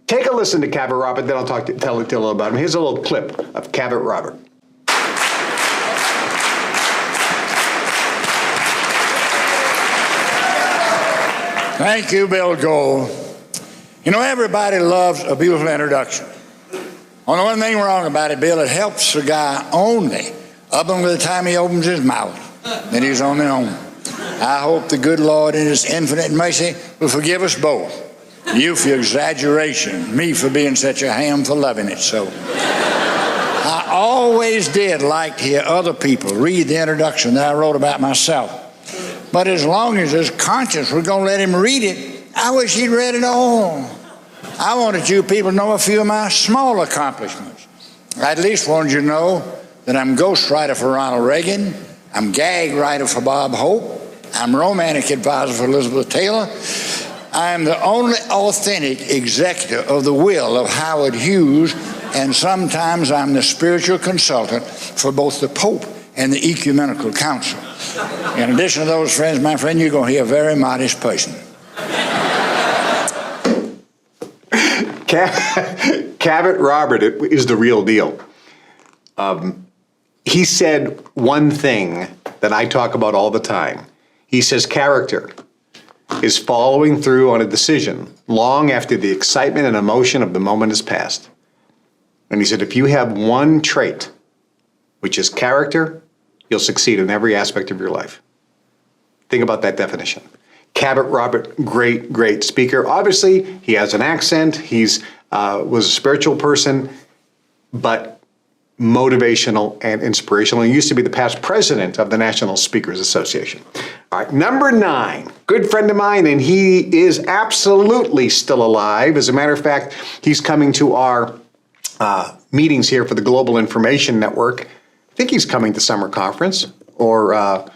Take a listen to Kevin Robert, then I'll tell you a little about him. Here's a little clip of Kevin Robert. Thank you, Bill Gold. You know, everybody loves a beautiful introduction. Only one thing wrong about it, Bill, it helps the guy only up until the time he opens his mouth. Then he's on their own. I hope the good Lord in his infinite mercy will forgive us both. You for your exaggeration, me for being such a ham for loving it so. I always did like to hear other people read the introduction that I wrote about myself. But as long as his conscience was going to let him read it, I wish he'd read it all. I wanted you people to know a few of my small accomplishments. I at least wanted you to know that I'm ghostwriter for Ronald Reagan, I'm gag writer for Bob Hope, I'm romantic advisor for Elizabeth Taylor, I am the only authentic executor of the will of Howard Hughes, and sometimes I'm the spiritual consultant for both the Pope and the Ecumenical Council. In addition to those friends, my friend, you're going to hear a very modest person. Cabot Robert is the real deal. He said one thing that I talk about all the time. He says character is following through on a decision long after the excitement and emotion of the moment has passed. And he said, if you have one trait, which is character, you'll succeed in every aspect of your life. Think about that definition. Cabot Robert, great speaker. Obviously, he has an accent. He's was a spiritual person, but motivational and inspirational. He used to be the past president of the National Speakers Association. All right, number 9, good friend of mine, and he is absolutely still alive. As a matter of fact, he's coming to our meetings here for the Global Information Network. I think he's coming to summer conference, or I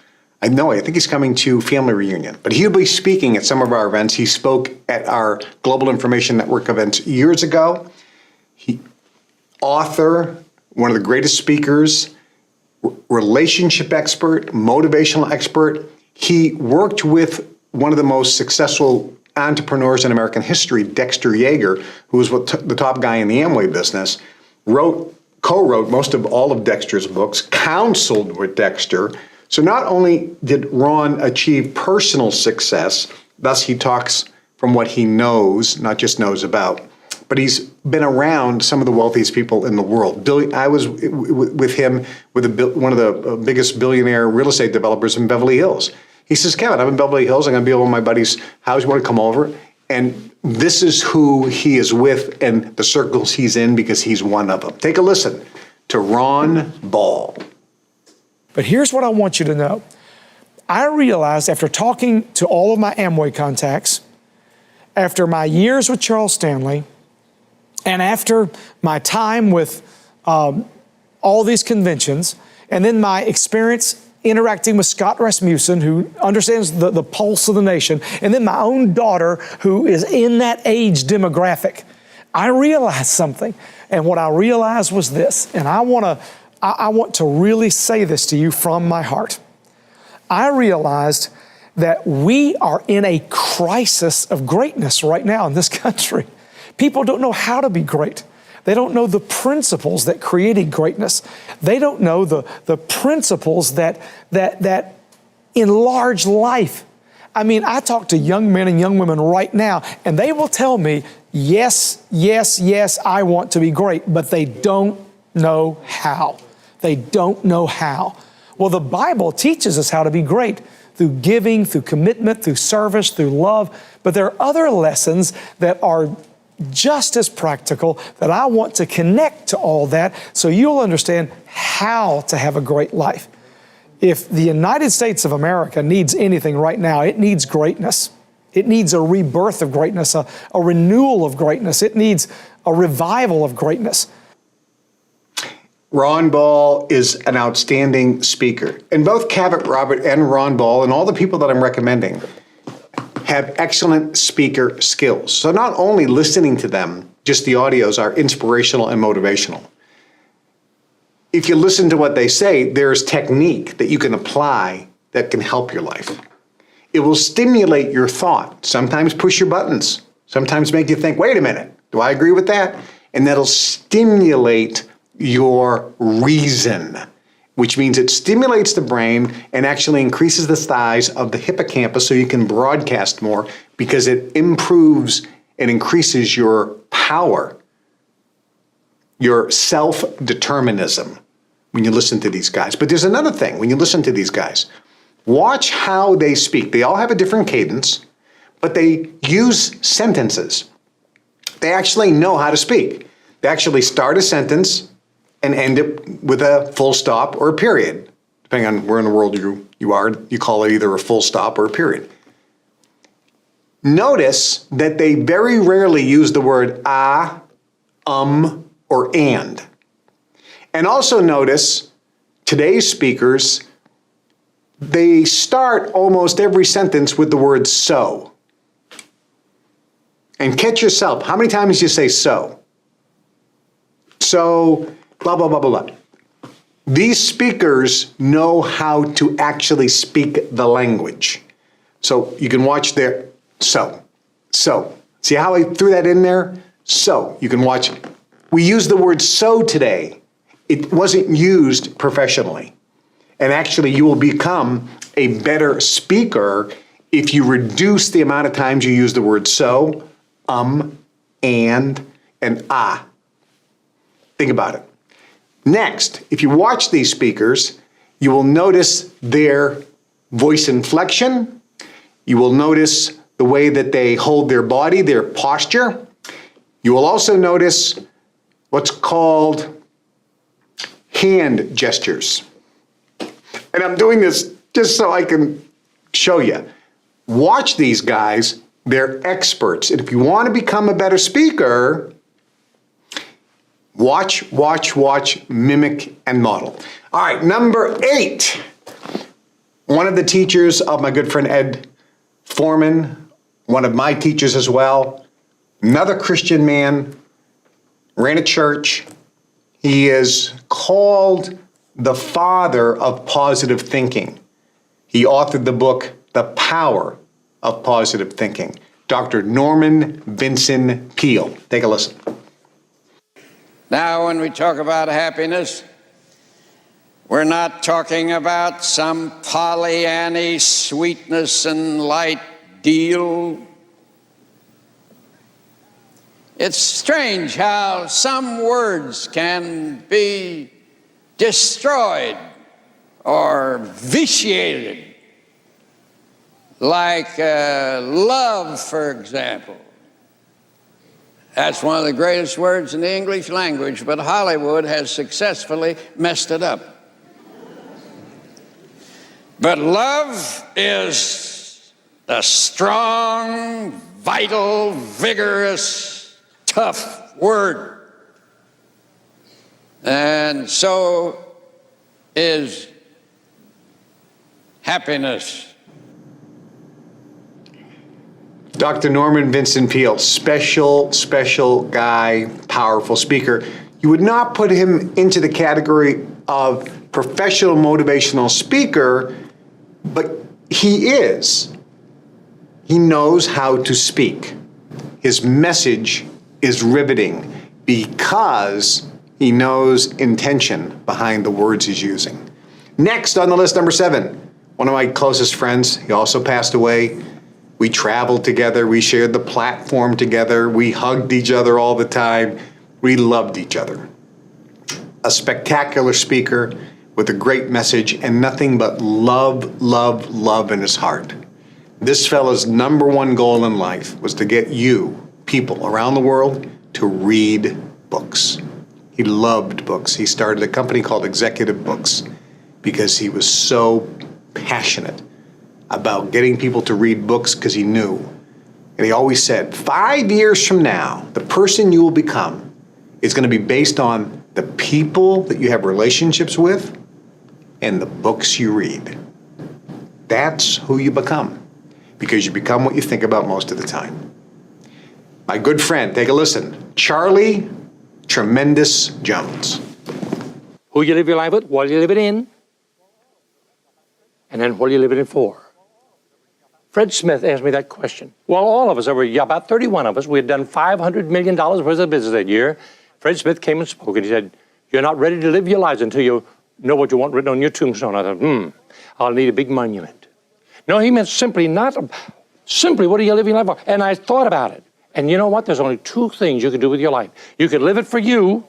think he's coming to family reunion, but he'll be speaking at some of our events. He spoke at our Global Information Network events years ago. Author, one of the greatest speakers, relationship expert, motivational expert. He worked with one of the most successful entrepreneurs in American history, Dexter Yeager, who was the top guy in the Amway business, co-wrote most of all of Dexter's books, counseled with Dexter. So not only did Ron achieve personal success, thus he talks from what he knows, not just knows about, but he's been around some of the wealthiest people in the world. I was with him with one of the biggest billionaire real estate developers in Beverly Hills. He says, Kevin, I'm in Beverly Hills. I'm going to be over at my buddy's house. You want to come over? And this is who he is with and the circles he's in because he's one of them. Take a listen to Ron Ball. But here's what I want you to know. I realized after talking to all of my Amway contacts, after my years with Charles Stanley, and after my time with all these conventions, and then my experience interacting with Scott Rasmussen, who understands the pulse of the nation, and then my own daughter, who is in that age demographic, I realized something. And what I realized was this, and I want to really say this to you from my heart. I realized that we are in a crisis of greatness right now in this country. People don't know how to be great. They don't know the principles that created greatness. They don't know the principles that enlarge life. I mean, I talk to young men and young women right now, and they will tell me, yes, I want to be great, but they don't know how. They don't know how. Well, the Bible teaches us how to be great through giving, through commitment, through service, through love. But there are other lessons that are just as practical that I want to connect to all that so you'll understand how to have a great life. If the United States of America needs anything right now, it needs greatness. It needs a rebirth of greatness, a renewal of greatness. It needs a revival of greatness. Ron Ball is an outstanding speaker. And both Cabot Robert and Ron Ball and all the people that I'm recommending have excellent speaker skills. So not only listening to them, just the audios are inspirational and motivational. If you listen to what they say, there's technique that you can apply that can help your life. It will stimulate your thought, sometimes push your buttons, sometimes make you think, wait a minute, do I agree with that? And that'll stimulate your reason, which means it stimulates the brain and actually increases the size of the hippocampus so you can broadcast more because it improves and increases your power, your self-determinism when you listen to these guys. But there's another thing when you listen to these guys. Watch how they speak. They all have a different cadence, but they use sentences. They actually know how to speak. They actually start a sentence and end it with a full stop or a period. Depending on where in the world you are, you call it either a full stop or a period. Notice that they very rarely use the word or and. And also notice today's speakers, they start almost every sentence with the word so. And catch yourself, how many times do you say so? So, blah, blah, blah, blah, blah. These speakers know how to actually speak the language. So you can watch their so. See how I threw that in there? So, you can watch. We use the word so today. It wasn't used professionally. And actually, you will become a better speaker if you reduce the amount of times you use the word so, and ah. Think about it. Next, if you watch these speakers, you will notice their voice inflection. You will notice the way that they hold their body, their posture. You will also notice what's called hand gestures. And I'm doing this just so I can show you. Watch these guys. They're experts. And if you want to become a better speaker, watch, mimic, and model. All right, number 8. One of the teachers of my good friend Ed Foreman, one of my teachers as well, another Christian man, ran a church. He is called the father of positive thinking. He authored the book, The Power of Positive Thinking. Dr. Norman Vincent Peale. Take a listen. Now, when we talk about happiness, we're not talking about some Pollyanny sweetness and light deal. It's strange how some words can be destroyed or vitiated, like love, for example. That's one of the greatest words in the English language, but Hollywood has successfully messed it up. But love is the strong, vital, vigorous, tough word. And so is happiness. Dr. Norman Vincent Peale, special guy, powerful speaker. You would not put him into the category of professional motivational speaker, but he is. He knows how to speak. His message is riveting because he knows intention behind the words he's using. Next on the list, number 7, one of my closest friends. He also passed away. We traveled together. We shared the platform together. We hugged each other all the time. We loved each other. A spectacular speaker with a great message and nothing but love in his heart. This fella's number one goal in life was to get you, people around the world, to read books. He loved books. He started a company called Executive Books because he was so passionate about getting people to read books because he knew. And he always said, 5 years from now, the person you will become is going to be based on the people that you have relationships with and the books you read. That's who you become, because you become what you think about most of the time. My good friend, take a listen, Charlie Tremendous Jones. Who you live your life with, what you live it in, and then what are you living it for? Fred Smith asked me that question. Well, all of us, about 31 of us, we had done $500 million worth of business that year. Fred Smith came and spoke, and he said, you're not ready to live your lives until you know what you want written on your tombstone. I thought, I'll need a big monument. No, he meant simply, what are you living your life for? And I thought about it. And you know what? There's only 2 things you can do with your life. You can live it for you,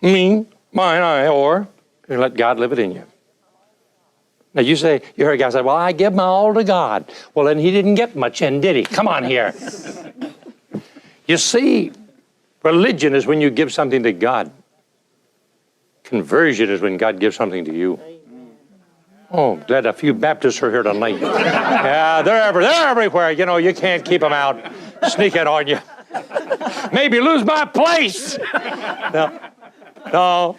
me, mine, I, or you can let God live it in you. Now you say, you heard a guy say, well, I give my all to God. Well, then he didn't get much in, did he? Come on here. You see, religion is when you give something to God. Conversion is when God gives something to you. Oh, glad a few Baptists are here tonight. Yeah, they're everywhere. You know, you can't keep them out sneaking on you. Maybe lose my place. No.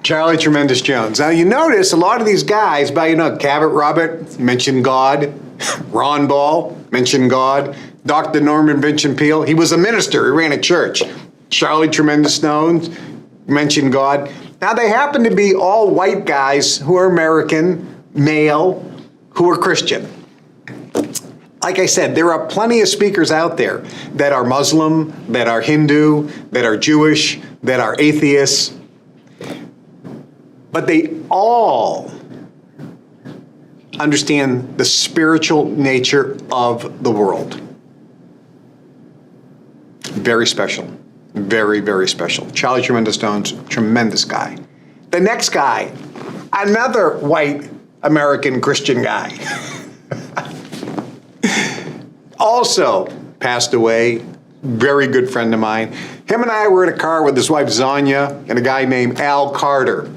Charlie Tremendous Jones. Now you notice a lot of these guys, Cabot Robert mentioned God, Ron Ball mentioned God, Dr. Norman Vincent Peale, he was a minister, he ran a church. Charlie Tremendous Jones mentioned God. Now they happen to be all white guys who are American, male, who are Christian. Like I said, there are plenty of speakers out there that are Muslim, that are Hindu, that are Jewish, that are atheists, but they all understand the spiritual nature of the world. Very special. Very, very special. Charlie Tremendous Stone's tremendous guy. The next guy, another white American Christian guy. Also passed away, very good friend of mine. Him and I were in a car with his wife Zanya and a guy named Al Carter.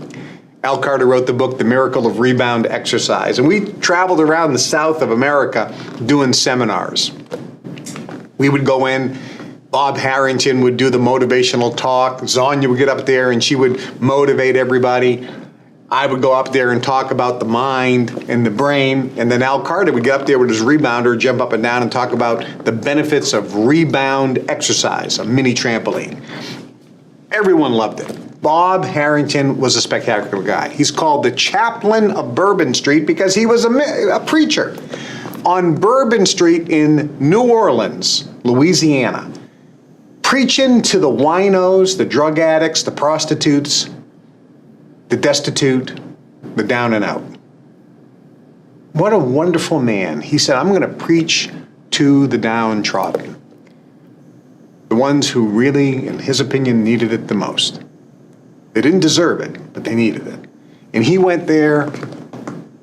Al Carter wrote the book, The Miracle of Rebound Exercise. And we traveled around the south of America doing seminars. We would go in, Bob Harrington would do the motivational talk. Zanya would get up there and she would motivate everybody. I would go up there and talk about the mind and the brain, and then Al Carter would get up there with his rebounder, jump up and down and talk about the benefits of rebound exercise, a mini trampoline. Everyone loved it. Bob Harrington was a spectacular guy. He's called the chaplain of Bourbon Street because he was a preacher on Bourbon Street in New Orleans, Louisiana, preaching to the winos, the drug addicts, the prostitutes, the destitute, the down and out. What a wonderful man. He said, I'm going to preach to the downtrodden, the ones who really, in his opinion, needed it the most. They didn't deserve it, but they needed it. And he went there,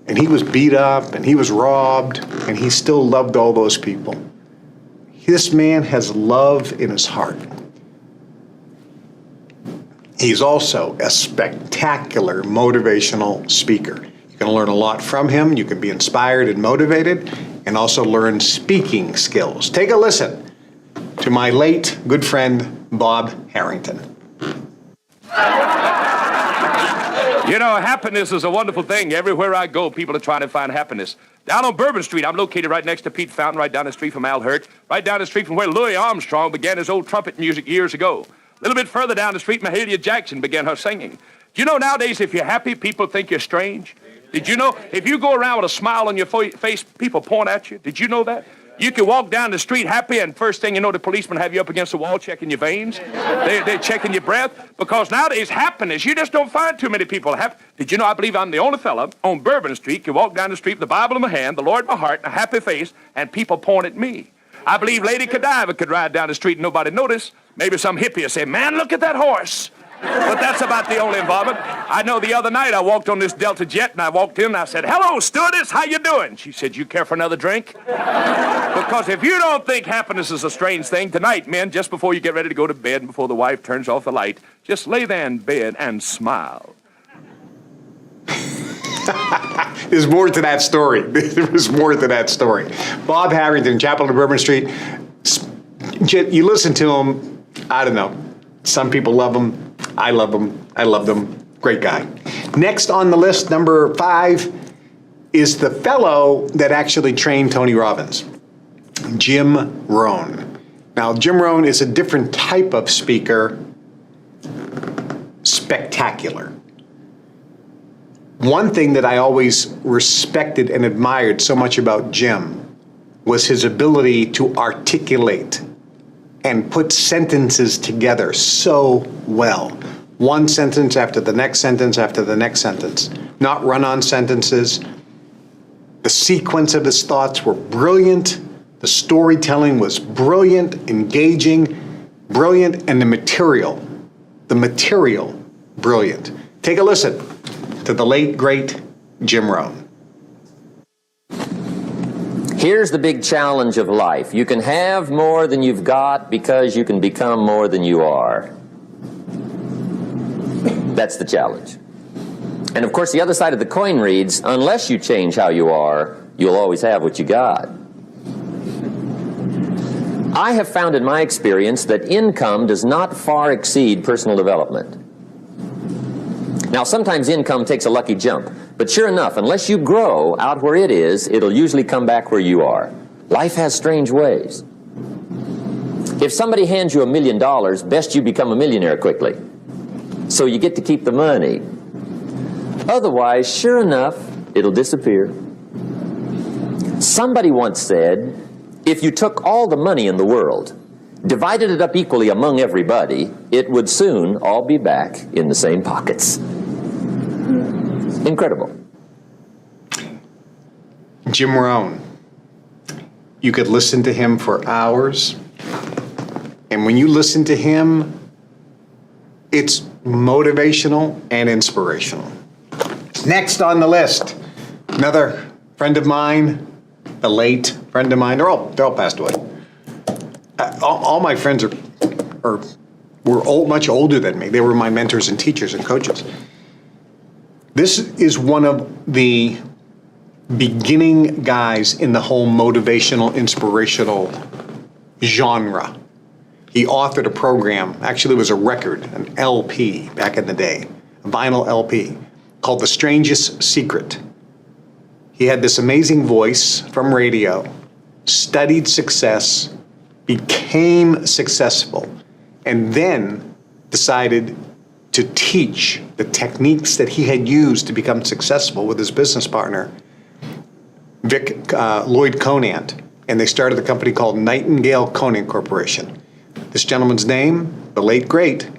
and he was beat up, and he was robbed, and he still loved all those people. This man has love in his heart. He's also a spectacular motivational speaker. You can learn a lot from him. You can be inspired and motivated, and also learn speaking skills. Take a listen to my late good friend, Bob Harrington. You know, happiness is a wonderful thing. Everywhere I go, people are trying to find happiness. Down on Bourbon Street, I'm located right next to Pete Fountain, right down the street from Al Hurt, right down the street from where Louis Armstrong began his old trumpet music years ago. A little bit further down the street, Mahalia Jackson began her singing. Do you know nowadays if you're happy, people think you're strange? Did you know if you go around with a smile on your face, people point at you? Did you know that? You can walk down the street happy, and first thing you know, the policemen have you up against the wall checking your veins. They're checking your breath, because nowadays happiness, you just don't find too many people happy. Did you know I believe I'm the only fella on Bourbon Street can walk down the street with the Bible in my hand, the Lord in my heart, and a happy face, and people point at me. I believe Lady Godiva could ride down the street and nobody notice. Maybe some hippie will say, man, look at that horse. But that's about the only involvement. I know the other night I walked on this Delta jet and I walked in and I said, hello, stewardess, how you doing? She said, you care for another drink? Because if you don't think happiness is a strange thing, tonight, men, just before you get ready to go to bed and before the wife turns off the light, just lay there in bed and smile. There's more to that story. There's more to that story. Bob Harrington, chaplain of Bourbon Street. You listen to him, I don't know. Some people love him. I love him. I love them. Great guy. Next on the list, number 5, is the fellow that actually trained Tony Robbins, Jim Rohn. Now, Jim Rohn is a different type of speaker, spectacular. One thing that I always respected and admired so much about Jim was his ability to articulate and put sentences together so well. One sentence after the next sentence after the next sentence. Not run-on sentences. The sequence of his thoughts were brilliant. The storytelling was brilliant, engaging, brilliant, and the material, brilliant. Take a listen to the late, great Jim Rohn. Here's the big challenge of life. You can have more than you've got because you can become more than you are. That's the challenge. And of course, the other side of the coin reads, unless you change how you are, you'll always have what you got. I have found in my experience that income does not far exceed personal development. Now, sometimes income takes a lucky jump, but sure enough, unless you grow out where it is, it'll usually come back where you are. Life has strange ways. If somebody hands you $1 million, best you become a millionaire quickly, so you get to keep the money. Otherwise, sure enough, it'll disappear. Somebody once said, If you took all the money in the world, divided it up equally among everybody, it would soon all be back in the same pockets. Incredible. Jim Rohn. You could listen to him for hours. And when you listen to him, it's motivational and inspirational. Next on the list, another friend of mine, a late friend of mine. They're all passed away. All my friends were much older than me. They were my mentors and teachers and coaches. This is one of the beginning guys in the whole motivational, inspirational genre. He authored a program, actually it was a record, an LP back in the day, a vinyl LP, called The Strangest Secret. He had this amazing voice from radio, studied success, became successful, and then decided to teach the techniques that he had used to become successful with his business partner, Lloyd Conant, and they started a company called Nightingale Conant Corporation. This gentleman's name, the late great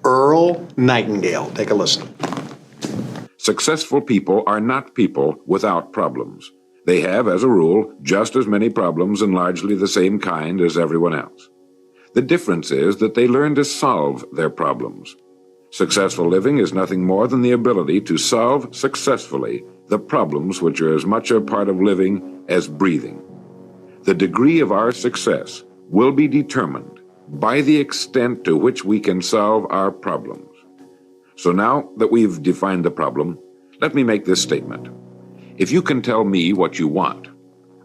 Earl Nightingale. Take a listen. Successful people are not people without problems. They have, as a rule, just as many problems and largely the same kind as everyone else. The difference is that they learn to solve their problems. Successful living is nothing more than the ability to solve successfully the problems which are as much a part of living as breathing. The degree of our success will be determined by the extent to which we can solve our problems. So now that we've defined the problem, let me make this statement. If you can tell me what you want,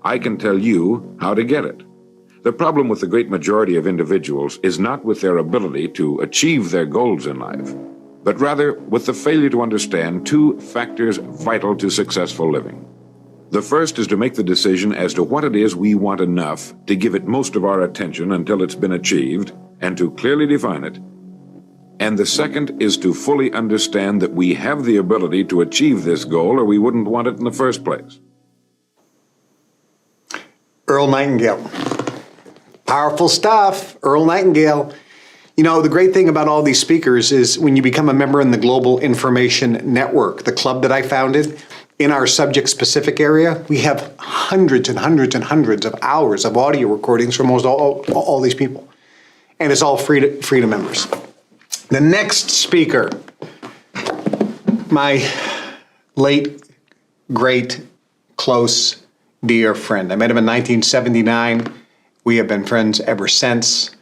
I can tell you how to get it. The problem with the great majority of individuals is not with their ability to achieve their goals in life, but rather with the failure to understand two factors vital to successful living. The first is to make the decision as to what it is we want enough to give it most of our attention until it's been achieved, and to clearly define it. And the second is to fully understand that we have the ability to achieve this goal or we wouldn't want it in the first place. Earl Nightingale. Powerful stuff, Earl Nightingale. You know, the great thing about all these speakers is when you become a member in the Global Information Network, the club that I founded, in our subject-specific area, we have hundreds and hundreds and hundreds of hours of audio recordings from almost all these people. And it's all free to members. The next speaker, my late, great, close, dear friend. I met him in 1979. We have been friends ever since.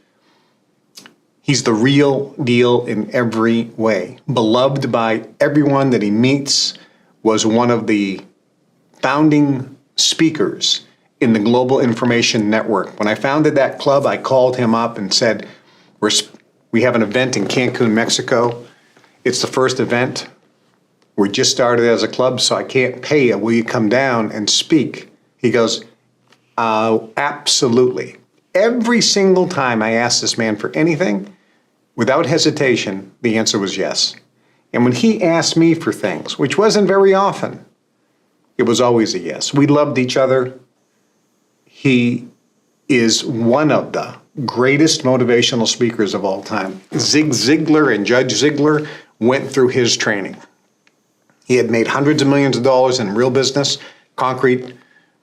He's the real deal in every way. Beloved by everyone that he meets, was one of the founding speakers in the Global Information Network. When I founded that club, I called him up and said, we have an event in Cancun, Mexico. It's the first event. We just started as a club, so I can't pay you. Will you come down and speak? He goes, absolutely. Every single time I asked this man for anything, without hesitation, the answer was yes. And when he asked me for things, which wasn't very often, it was always a yes. We loved each other. He is one of the greatest motivational speakers of all time. Zig Ziglar and Judge Ziglar went through his training. He had made hundreds of millions of dollars in real business, concrete,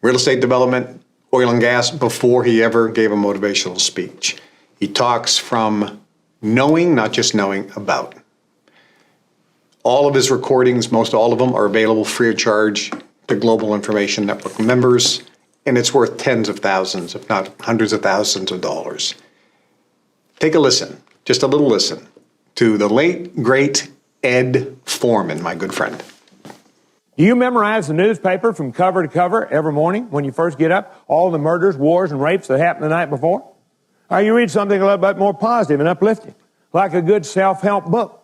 real estate development, oil and gas, before he ever gave a motivational speech. He talks from knowing, not just knowing about. All of his recordings, most all of them, are available free of charge to Global Information Network members, and it's worth tens of thousands, if not hundreds of thousands of dollars. Take a listen, just a little listen, to the late, great Ed Foreman, my good friend. Do you memorize the newspaper from cover to cover every morning when you first get up? All the murders, wars, and rapes that happened the night before? Or you read something a little bit more positive and uplifting, like a good self-help book?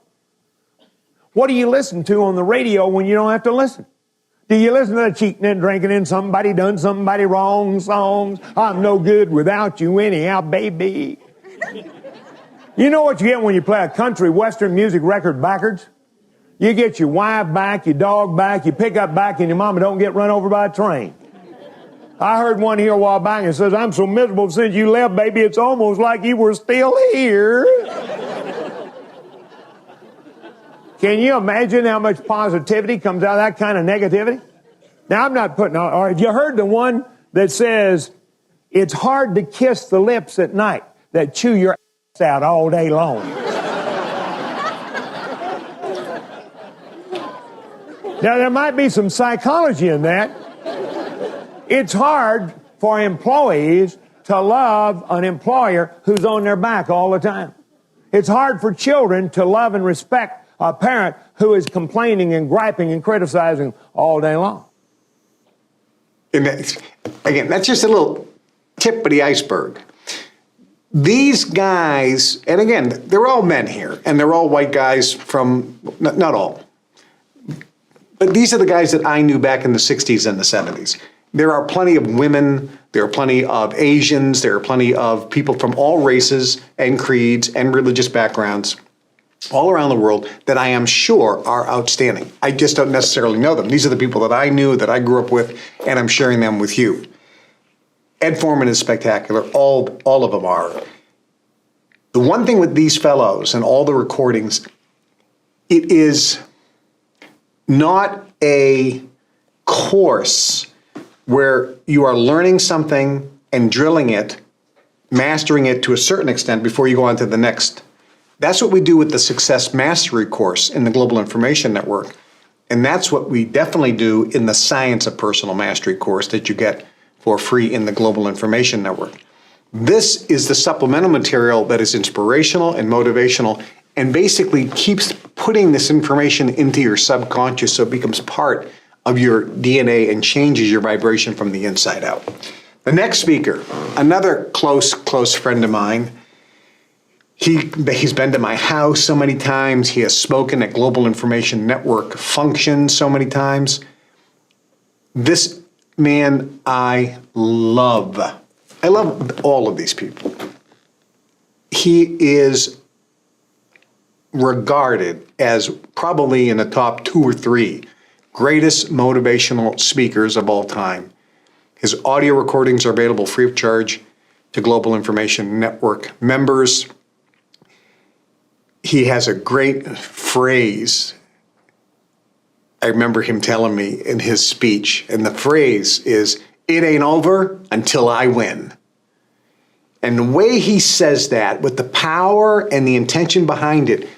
What do you listen to on the radio when you don't have to listen? Do you listen to the cheating and drinking and somebody done somebody wrong songs? I'm no good without you anyhow, baby. You know what you get when you play a country western music record backwards? You get your wife back, your dog back, your pickup back, and your mama don't get run over by a train. I heard one here a while back and says, I'm so miserable since you left, baby, it's almost like you were still here. Can you imagine how much positivity comes out of that kind of negativity? Now, I'm not putting on, or have you heard the one that says, it's hard to kiss the lips at night that chew your ass out all day long? Now, there might be some psychology in that. It's hard for employees to love an employer who's on their back all the time. It's hard for children to love and respect a parent who is complaining and griping and criticizing all day long. And again, that's just a little tip of the iceberg. These guys, and again, they're all men here, and they're all white guys from, not all, but these are the guys that I knew back in the 60s and the 70s. There are plenty of women, there are plenty of Asians, there are plenty of people from all races and creeds and religious backgrounds all around the world that I am sure are outstanding. I just don't necessarily know them. These are the people that I knew, that I grew up with, and I'm sharing them with you. Ed Foreman is spectacular. All of them are. The one thing with these fellows and all the recordings, it is not a course where you are learning something and drilling it, mastering it to a certain extent before you go on to the next. That's what we do with the Success Mastery course in the Global Information Network. And that's what we definitely do in the Science of Personal Mastery course that you get for free in the Global Information Network. This is the supplemental material that is inspirational and motivational and basically keeps putting this information into your subconscious so it becomes part of your DNA and changes your vibration from the inside out. The next speaker, another close friend of mine. He's been to my house so many times. He has spoken at Global Information Network functions so many times. This man I love. I love all of these people. He is regarded as probably in the top 2 or 3 greatest motivational speakers of all time. His audio recordings are available free of charge to Global Information Network members. He has a great phrase. I remember him telling me in his speech, and the phrase is, "It ain't over until I win." And the way he says that, with the power and the intention behind it,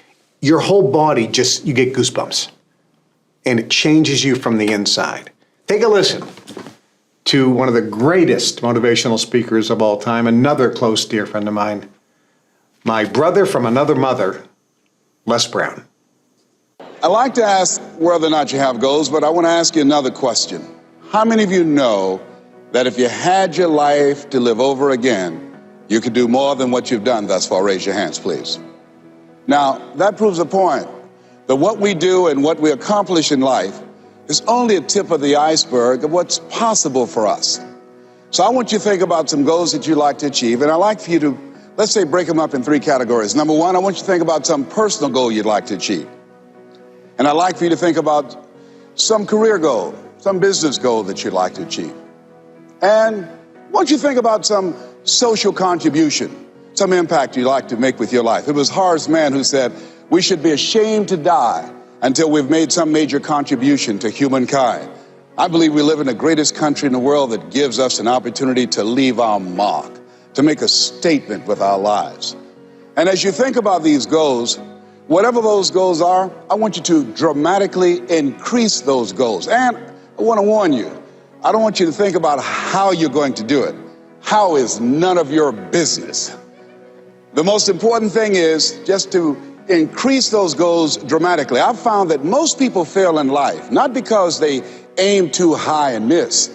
your whole body you get goosebumps. And it changes you from the inside. Take a listen to one of the greatest motivational speakers of all time, another close dear friend of mine, my brother from another mother, Les Brown. I like to ask whether or not you have goals, but I want to ask you another question. How many of you know that if you had your life to live over again, you could do more than what you've done thus far? Raise your hands, please. Now, that proves a point, that what we do and what we accomplish in life is only a tip of the iceberg of what's possible for us. So I want you to think about some goals that you'd like to achieve, and I'd like for you to, let's say, break them up in 3 categories. Number 1, I want you to think about some personal goal you'd like to achieve. And I'd like for you to think about some career goal, some business goal that you'd like to achieve. And I want you to think about some social contribution, some impact you'd like to make with your life. It was Horace Mann who said, we should be ashamed to die until we've made some major contribution to humankind. I believe we live in the greatest country in the world that gives us an opportunity to leave our mark, to make a statement with our lives. And as you think about these goals, whatever those goals are, I want you to dramatically increase those goals. And I want to warn you, I don't want you to think about how you're going to do it. How is none of your business. The most important thing is just to increase those goals dramatically. I've found that most people fail in life, not because they aim too high and miss.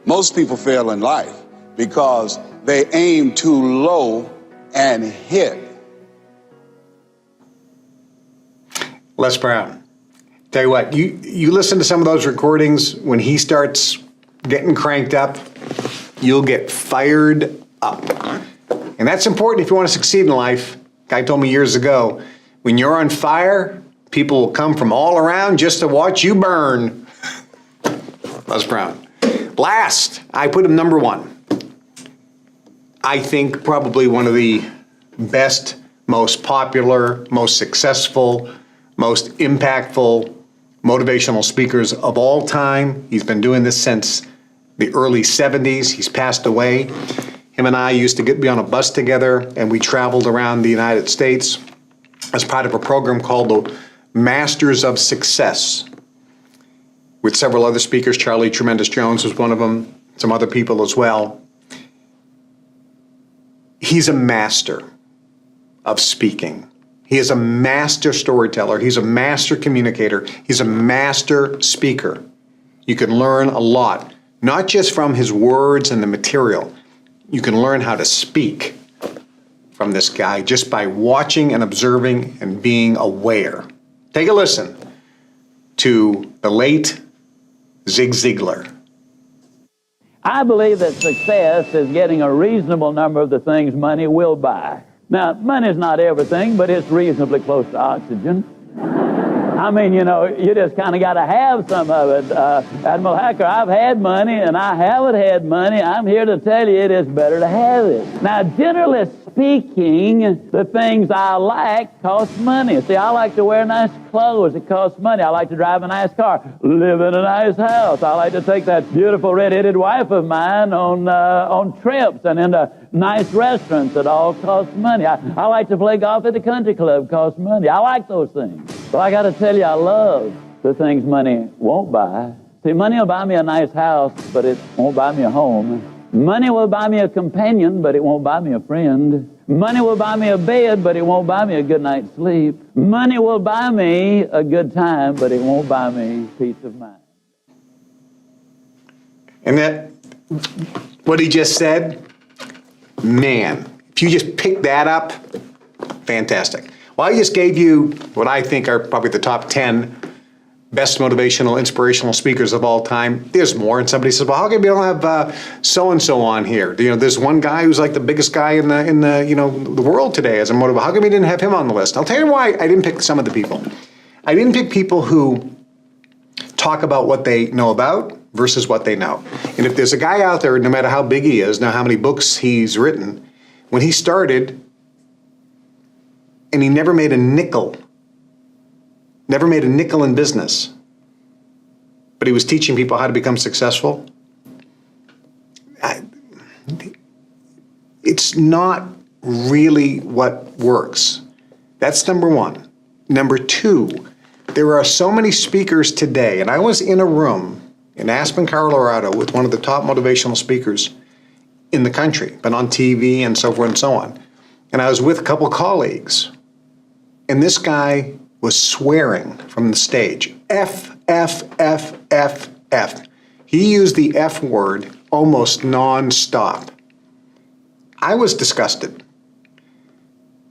Most people fail in life because they aim too low and hit. Les Brown, tell you what, you listen to some of those recordings, when he starts getting cranked up, you'll get fired up. And that's important if you want to succeed in life. A guy told me years ago, when you're on fire, people will come from all around just to watch you burn. Les Brown. Last, I put him number one. I think probably one of the best, most popular, most successful, most impactful motivational speakers of all time. He's been doing this since the early 70s. He's passed away. Him and I used to be on a bus together, and we traveled around the United States as part of a program called the Masters of Success, with several other speakers. Charlie Tremendous Jones was one of them, some other people as well. He's a master of speaking. He is a master storyteller. He's a master communicator. He's a master speaker. You can learn a lot, not just from his words and the material. You can learn how to speak from this guy just by watching and observing and being aware. Take a listen to the late Zig Ziglar. I believe that success is getting a reasonable number of the things money will buy. Now, money's not everything, but it's reasonably close to oxygen. I mean, you know, you just kind of got to have some of it. Admiral Hacker, I've had money and I haven't had money. I'm here to tell you it is better to have it. Now, generally speaking, the things I like cost money. See, I like to wear nice clothes. It costs money. I like to drive a nice car, live in a nice house. I like to take that beautiful red-headed wife of mine on trips and into nice restaurants. It all costs money. I like to play golf at the country club. Costs money. I like those things. But I got to tell you, I love the things money won't buy. See, money will buy me a nice house, but it won't buy me a home. Money will buy me a companion, but it won't buy me a friend. Money will buy me a bed, but it won't buy me a good night's sleep. Money will buy me a good time, but it won't buy me peace of mind. And that, what he just said, man, if you just pick that up, fantastic. Well, I just gave you what I think are probably the top 10 best motivational, inspirational speakers of all time. There's more. And somebody says, well, how come you don't have so-and-so on here? You know, there's one guy who's like the biggest guy in the world today as a motivator. How come you didn't have him on the list? I'll tell you why I didn't pick some of the people. I didn't pick people who talk about what they know about versus what they know. And if there's a guy out there, no matter how big he is, now how many books he's written, when he started, and he never made a nickel in business, but he was teaching people how to become successful. It's not really what works. That's number one. Number two, there are so many speakers today, and I was in a room in Aspen, Colorado with one of the top motivational speakers in the country, been on TV and so forth and so on. And I was with a couple colleagues, and this guy was swearing from the stage. F, F, F, F, F. He used the F word almost nonstop. I was disgusted.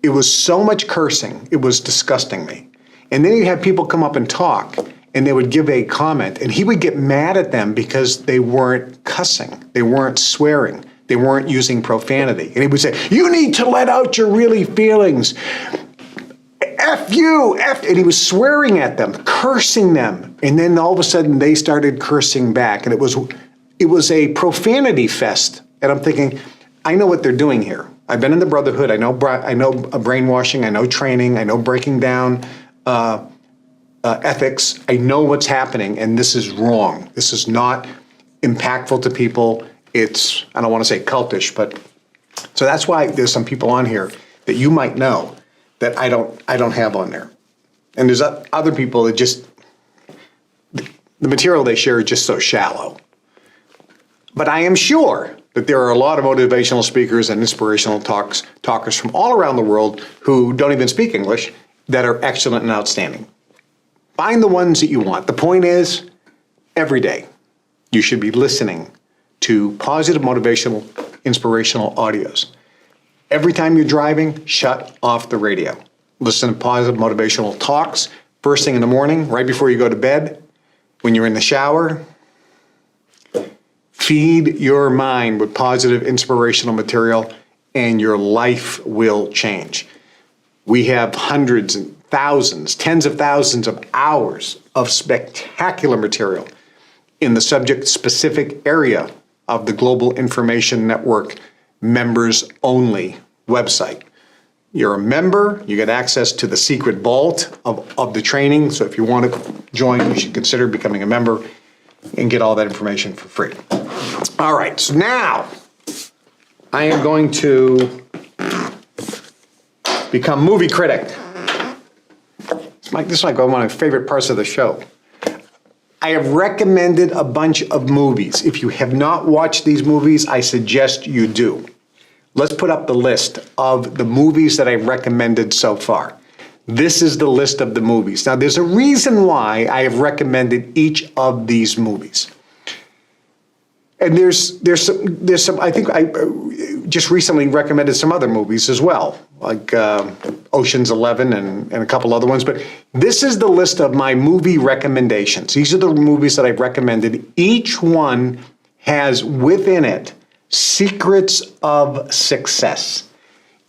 It was so much cursing, it was disgusting me. And then he'd have people come up and talk, and they would give a comment, and he would get mad at them because they weren't cussing, they weren't swearing, they weren't using profanity. And he would say, you need to let out your really feelings. F you, F, and he was swearing at them, cursing them. And then all of a sudden they started cursing back. And it was a profanity fest. And I'm thinking, I know what they're doing here. I've been in the Brotherhood. I know brainwashing. I know training. I know breaking down ethics. I know what's happening, and this is wrong. This is not impactful to people. It's, I don't want to say cultish, but so that's why there's some people on here that you might know that I don't have on there. And there's other people that just, the material they share is just so shallow. But I am sure that there are a lot of motivational speakers and inspirational talkers from all around the world who don't even speak English that are excellent and outstanding. Find the ones that you want. The point is, every day, you should be listening to positive, motivational, inspirational audios. Every time you're driving, shut off the radio. Listen to positive, motivational talks first thing in the morning, right before you go to bed, when you're in the shower. Feed your mind with positive, inspirational material, and your life will change. We have hundreds and thousands, tens of thousands of hours of spectacular material in the subject-specific area of the Global Information Network members only website. You're a member, you get access to the secret vault of the training. So if you want to join, you should consider becoming a member and get all that information for free. All right, so now I am going to become movie critic. This is like one of my favorite parts of the show. I have recommended a bunch of movies. If you have not watched these movies, I suggest you do. Let's put up the list of the movies that I've recommended so far. This is the list of the movies. Now, there's a reason why I have recommended each of these movies. And there's some, I think I just recently recommended some other movies as well, like Ocean's 11 and a couple other ones. But this is the list of my movie recommendations. These are the movies that I've recommended. Each one has within it secrets of success.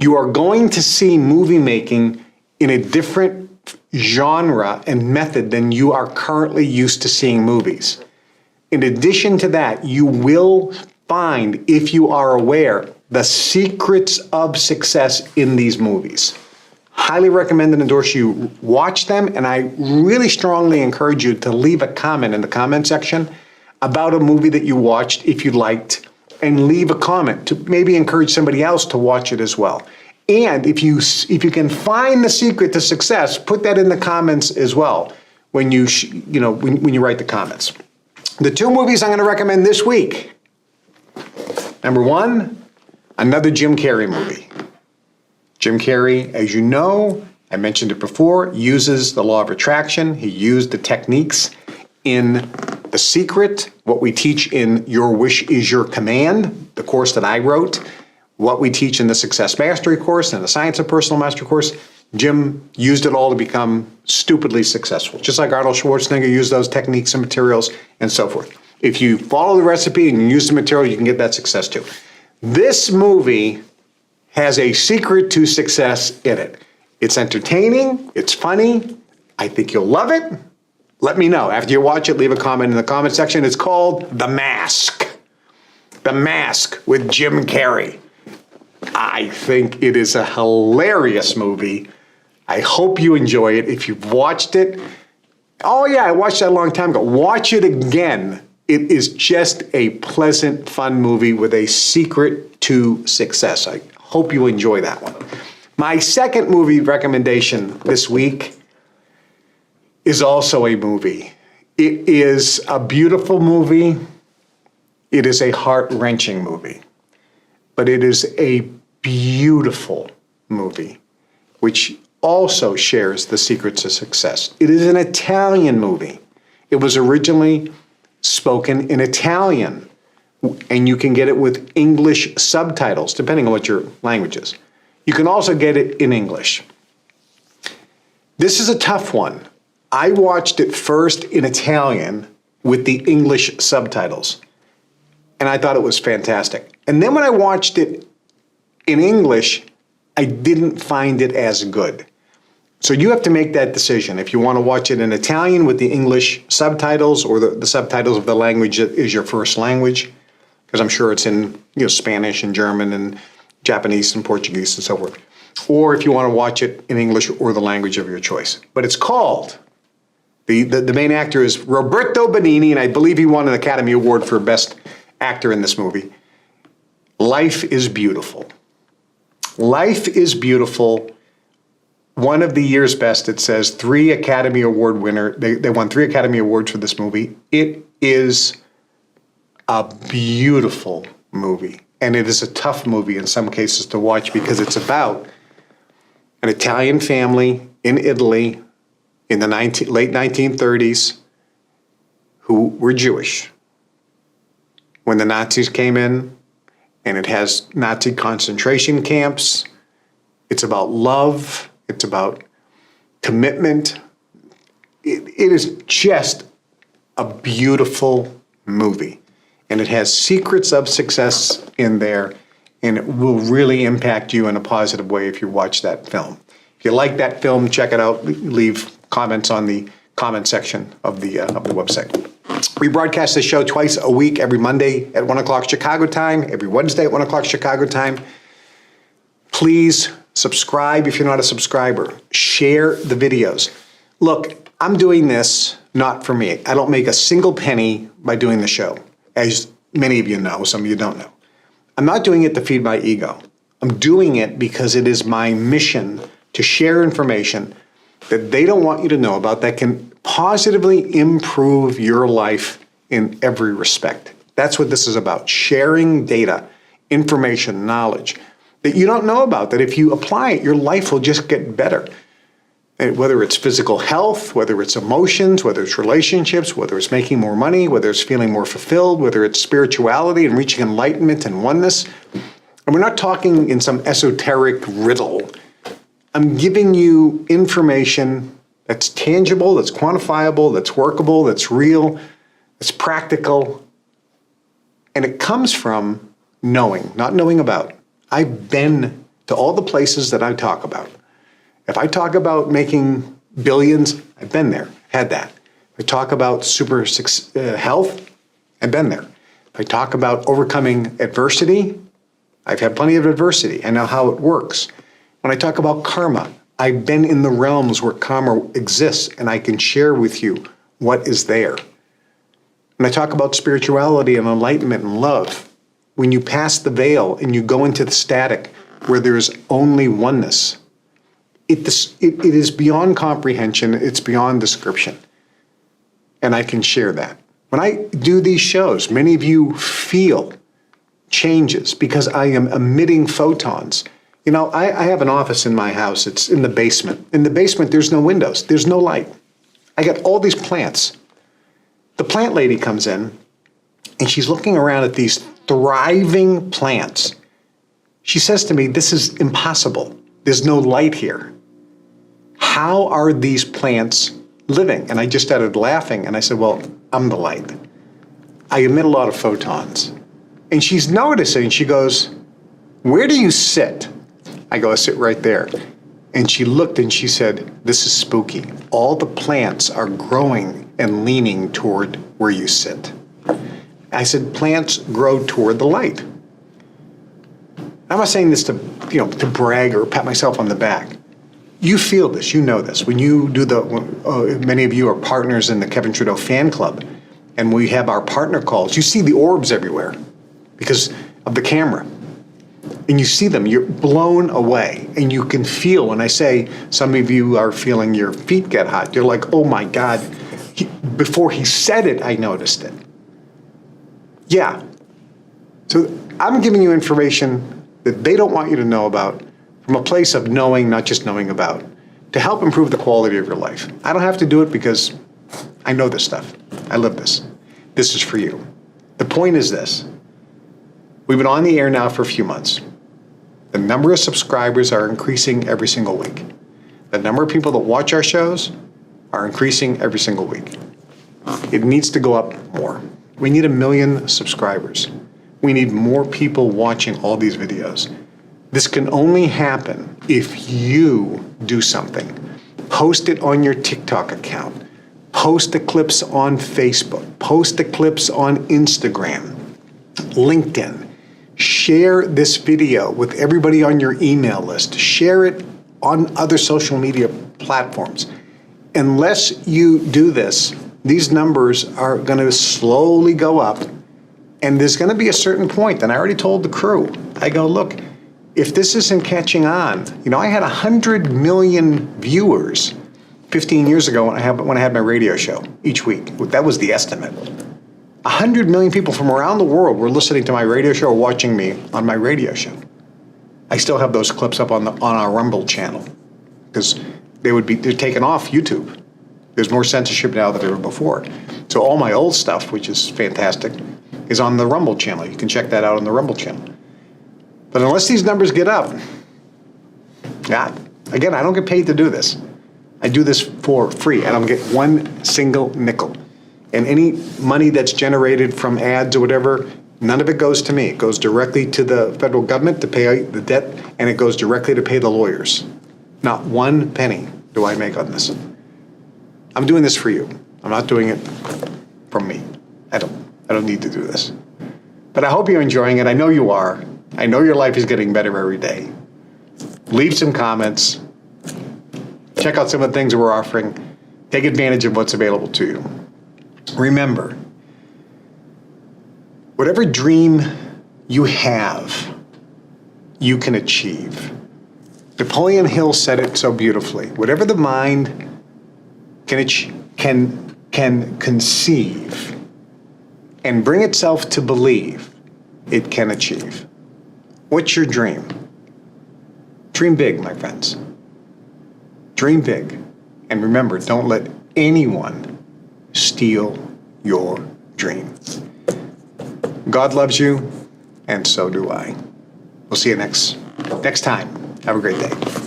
You are going to see movie making in a different genre and method than you are currently used to seeing movies. In addition to that, you will find, if you are aware, the secrets of success in these movies. Highly recommend and endorse you watch them, and I really strongly encourage you to leave a comment in the comment section about a movie that you watched if you liked, and leave a comment to maybe encourage somebody else to watch it as well. And if you can find the secret to success, put that in the comments as well when you write the comments. The two movies I'm going to recommend this week. Number one, another Jim Carrey movie. Jim Carrey, as you know, I mentioned it before, uses the law of attraction. He used the techniques in The Secret, what we teach in Your Wish is Your Command, the course that I wrote, what we teach in the Success Mastery course and the Science of Personal Mastery course. Jim used it all to become stupidly successful, just like Arnold Schwarzenegger used those techniques and materials and so forth. If you follow the recipe and you use the material, you can get that success too. This movie has a secret to success in it. It's entertaining, it's funny, I think you'll love it. Let me know. After you watch it, leave a comment in the comment section. It's called The Mask. The Mask with Jim Carrey. I think it is a hilarious movie. I hope you enjoy it. If you've watched it, oh yeah, I watched that a long time ago. Watch it again. It is just a pleasant, fun movie with a secret to success. I hope you enjoy that one. My second movie recommendation this week is also a movie. It is a beautiful movie. It is a heart-wrenching movie. But it is a beautiful movie, which also shares the secrets to success. It is an Italian movie. It was originally spoken in Italian, and you can get it with English subtitles, depending on what your language is. You can also get it in English. This is a tough one. I watched it first in Italian with the English subtitles, and I thought it was fantastic. And then when I watched it in English, I didn't find it as good. So you have to make that decision. If you want to watch it in Italian with the English subtitles, or the subtitles of the language that is your first language, because I'm sure it's in Spanish and German and Japanese and Portuguese and so forth. Or if you want to watch it in English or the language of your choice. But it's called, the main actor is Roberto Benigni, and I believe he won an Academy Award for Best Actor in this movie. Life is Beautiful. Life is Beautiful. One of the year's best, it says, 3 Academy Award winner. They won 3 Academy Awards for this movie. It is a beautiful movie. And it is a tough movie in some cases to watch because it's about an Italian family in Italy in the late 1930s who were Jewish when the Nazis came in, and it has Nazi concentration camps. It's about love. It's about commitment. It is just a beautiful movie. And it has secrets of success in there, and it will really impact you in a positive way if you watch that film. If you like that film, check it out. Leave comments on the comment section of the website. We broadcast this show twice a week, every Monday at 1 o'clock Chicago time, every Wednesday at 1 o'clock Chicago time. Please subscribe if you're not a subscriber. Share the videos. Look, I'm doing this not for me. I don't make a single penny by doing the show, as many of you know, some of you don't know. I'm not doing it to feed my ego. I'm doing it because it is my mission to share information that they don't want you to know about that can positively improve your life in every respect. That's what this is about, sharing data, information, knowledge that you don't know about, that if you apply it, your life will just get better. And whether it's physical health, whether it's emotions, whether it's relationships, whether it's making more money, whether it's feeling more fulfilled, whether it's spirituality and reaching enlightenment and oneness. And we're not talking in some esoteric riddle. I'm giving you information that's tangible, that's quantifiable, that's workable, that's real, that's practical. And it comes from knowing, not knowing about. I've been to all the places that I talk about. If I talk about making billions, I've been there, had that. If I talk about super health, I've been there. If I talk about overcoming adversity, I've had plenty of adversity. I know how it works. When I talk about karma, I've been in the realms where karma exists, and I can share with you what is there. When I talk about spirituality and enlightenment and love, when you pass the veil and you go into the static where there's only oneness, it is beyond comprehension, it's beyond description. And I can share that. When I do these shows, many of you feel changes because I am emitting photons. You know, I have an office in my house. It's in the basement. In the basement, there's no windows. There's no light. I got all these plants. The plant lady comes in, and she's looking around at these thriving plants. She says to me, "This is impossible. There's no light here. How are these plants living?" And I just started laughing, and I said, "Well, I'm the light. I emit a lot of photons." And she's noticing, she goes, "Where do you sit?" I go, "I sit right there." And she looked and she said, "This is spooky. All the plants are growing and leaning toward where you sit." I said, "Plants grow toward the light." I'm not saying this to brag or pat myself on the back. You feel this, you know this. When you do many of you are partners in the Kevin Trudeau fan club, and we have our partner calls, you see the orbs everywhere because of the camera. And you see them, you're blown away. And you can feel, when I say some of you are feeling your feet get hot, you're like, "Oh my God." Before he said it, I noticed it. Yeah. So I'm giving you information that they don't want you to know about from a place of knowing, not just knowing about, to help improve the quality of your life. I don't have to do it because I know this stuff. I live this. This is for you. The point is this. We've been on the air now for a few months. The number of subscribers are increasing every single week. The number of people that watch our shows are increasing every single week. It needs to go up more. We need 1 million subscribers. We need more people watching all these videos. This can only happen if you do something. Post it on your TikTok account. Post the clips on Facebook. Post the clips on Instagram, LinkedIn. Share this video with everybody on your email list. Share it on other social media platforms. Unless you do this, these numbers are going to slowly go up, and there's going to be a certain point, and I already told the crew, I go, "Look, if this isn't catching on," I had 100 million viewers 15 years ago when I had my radio show each week. That was the estimate. 100 million people from around the world were listening to my radio show or watching me on my radio show. I still have those clips up on our Rumble channel because they're taken off YouTube. There's more censorship now than ever before. So all my old stuff, which is fantastic, is on the Rumble channel. You can check that out on the Rumble channel. But unless these numbers get up, again, I don't get paid to do this. I do this for free. I don't get one single nickel. And any money that's generated from ads or whatever, none of it goes to me. It goes directly to the federal government to pay the debt, and it goes directly to pay the lawyers. Not one penny do I make on this. I'm doing this for you. I'm not doing it for me. I don't need to do this. But I hope you're enjoying it. I know you are. I know your life is getting better every day. Leave some comments. Check out some of the things that we're offering. Take advantage of what's available to you. Remember, whatever dream you have, you can achieve. Napoleon Hill said it so beautifully. Whatever the mind can conceive and bring itself to believe, it can achieve. What's your dream? Dream big, my friends. Dream big. And remember, don't let anyone steal your dream. God loves you, and so do I. We'll see you next time. Have a great day.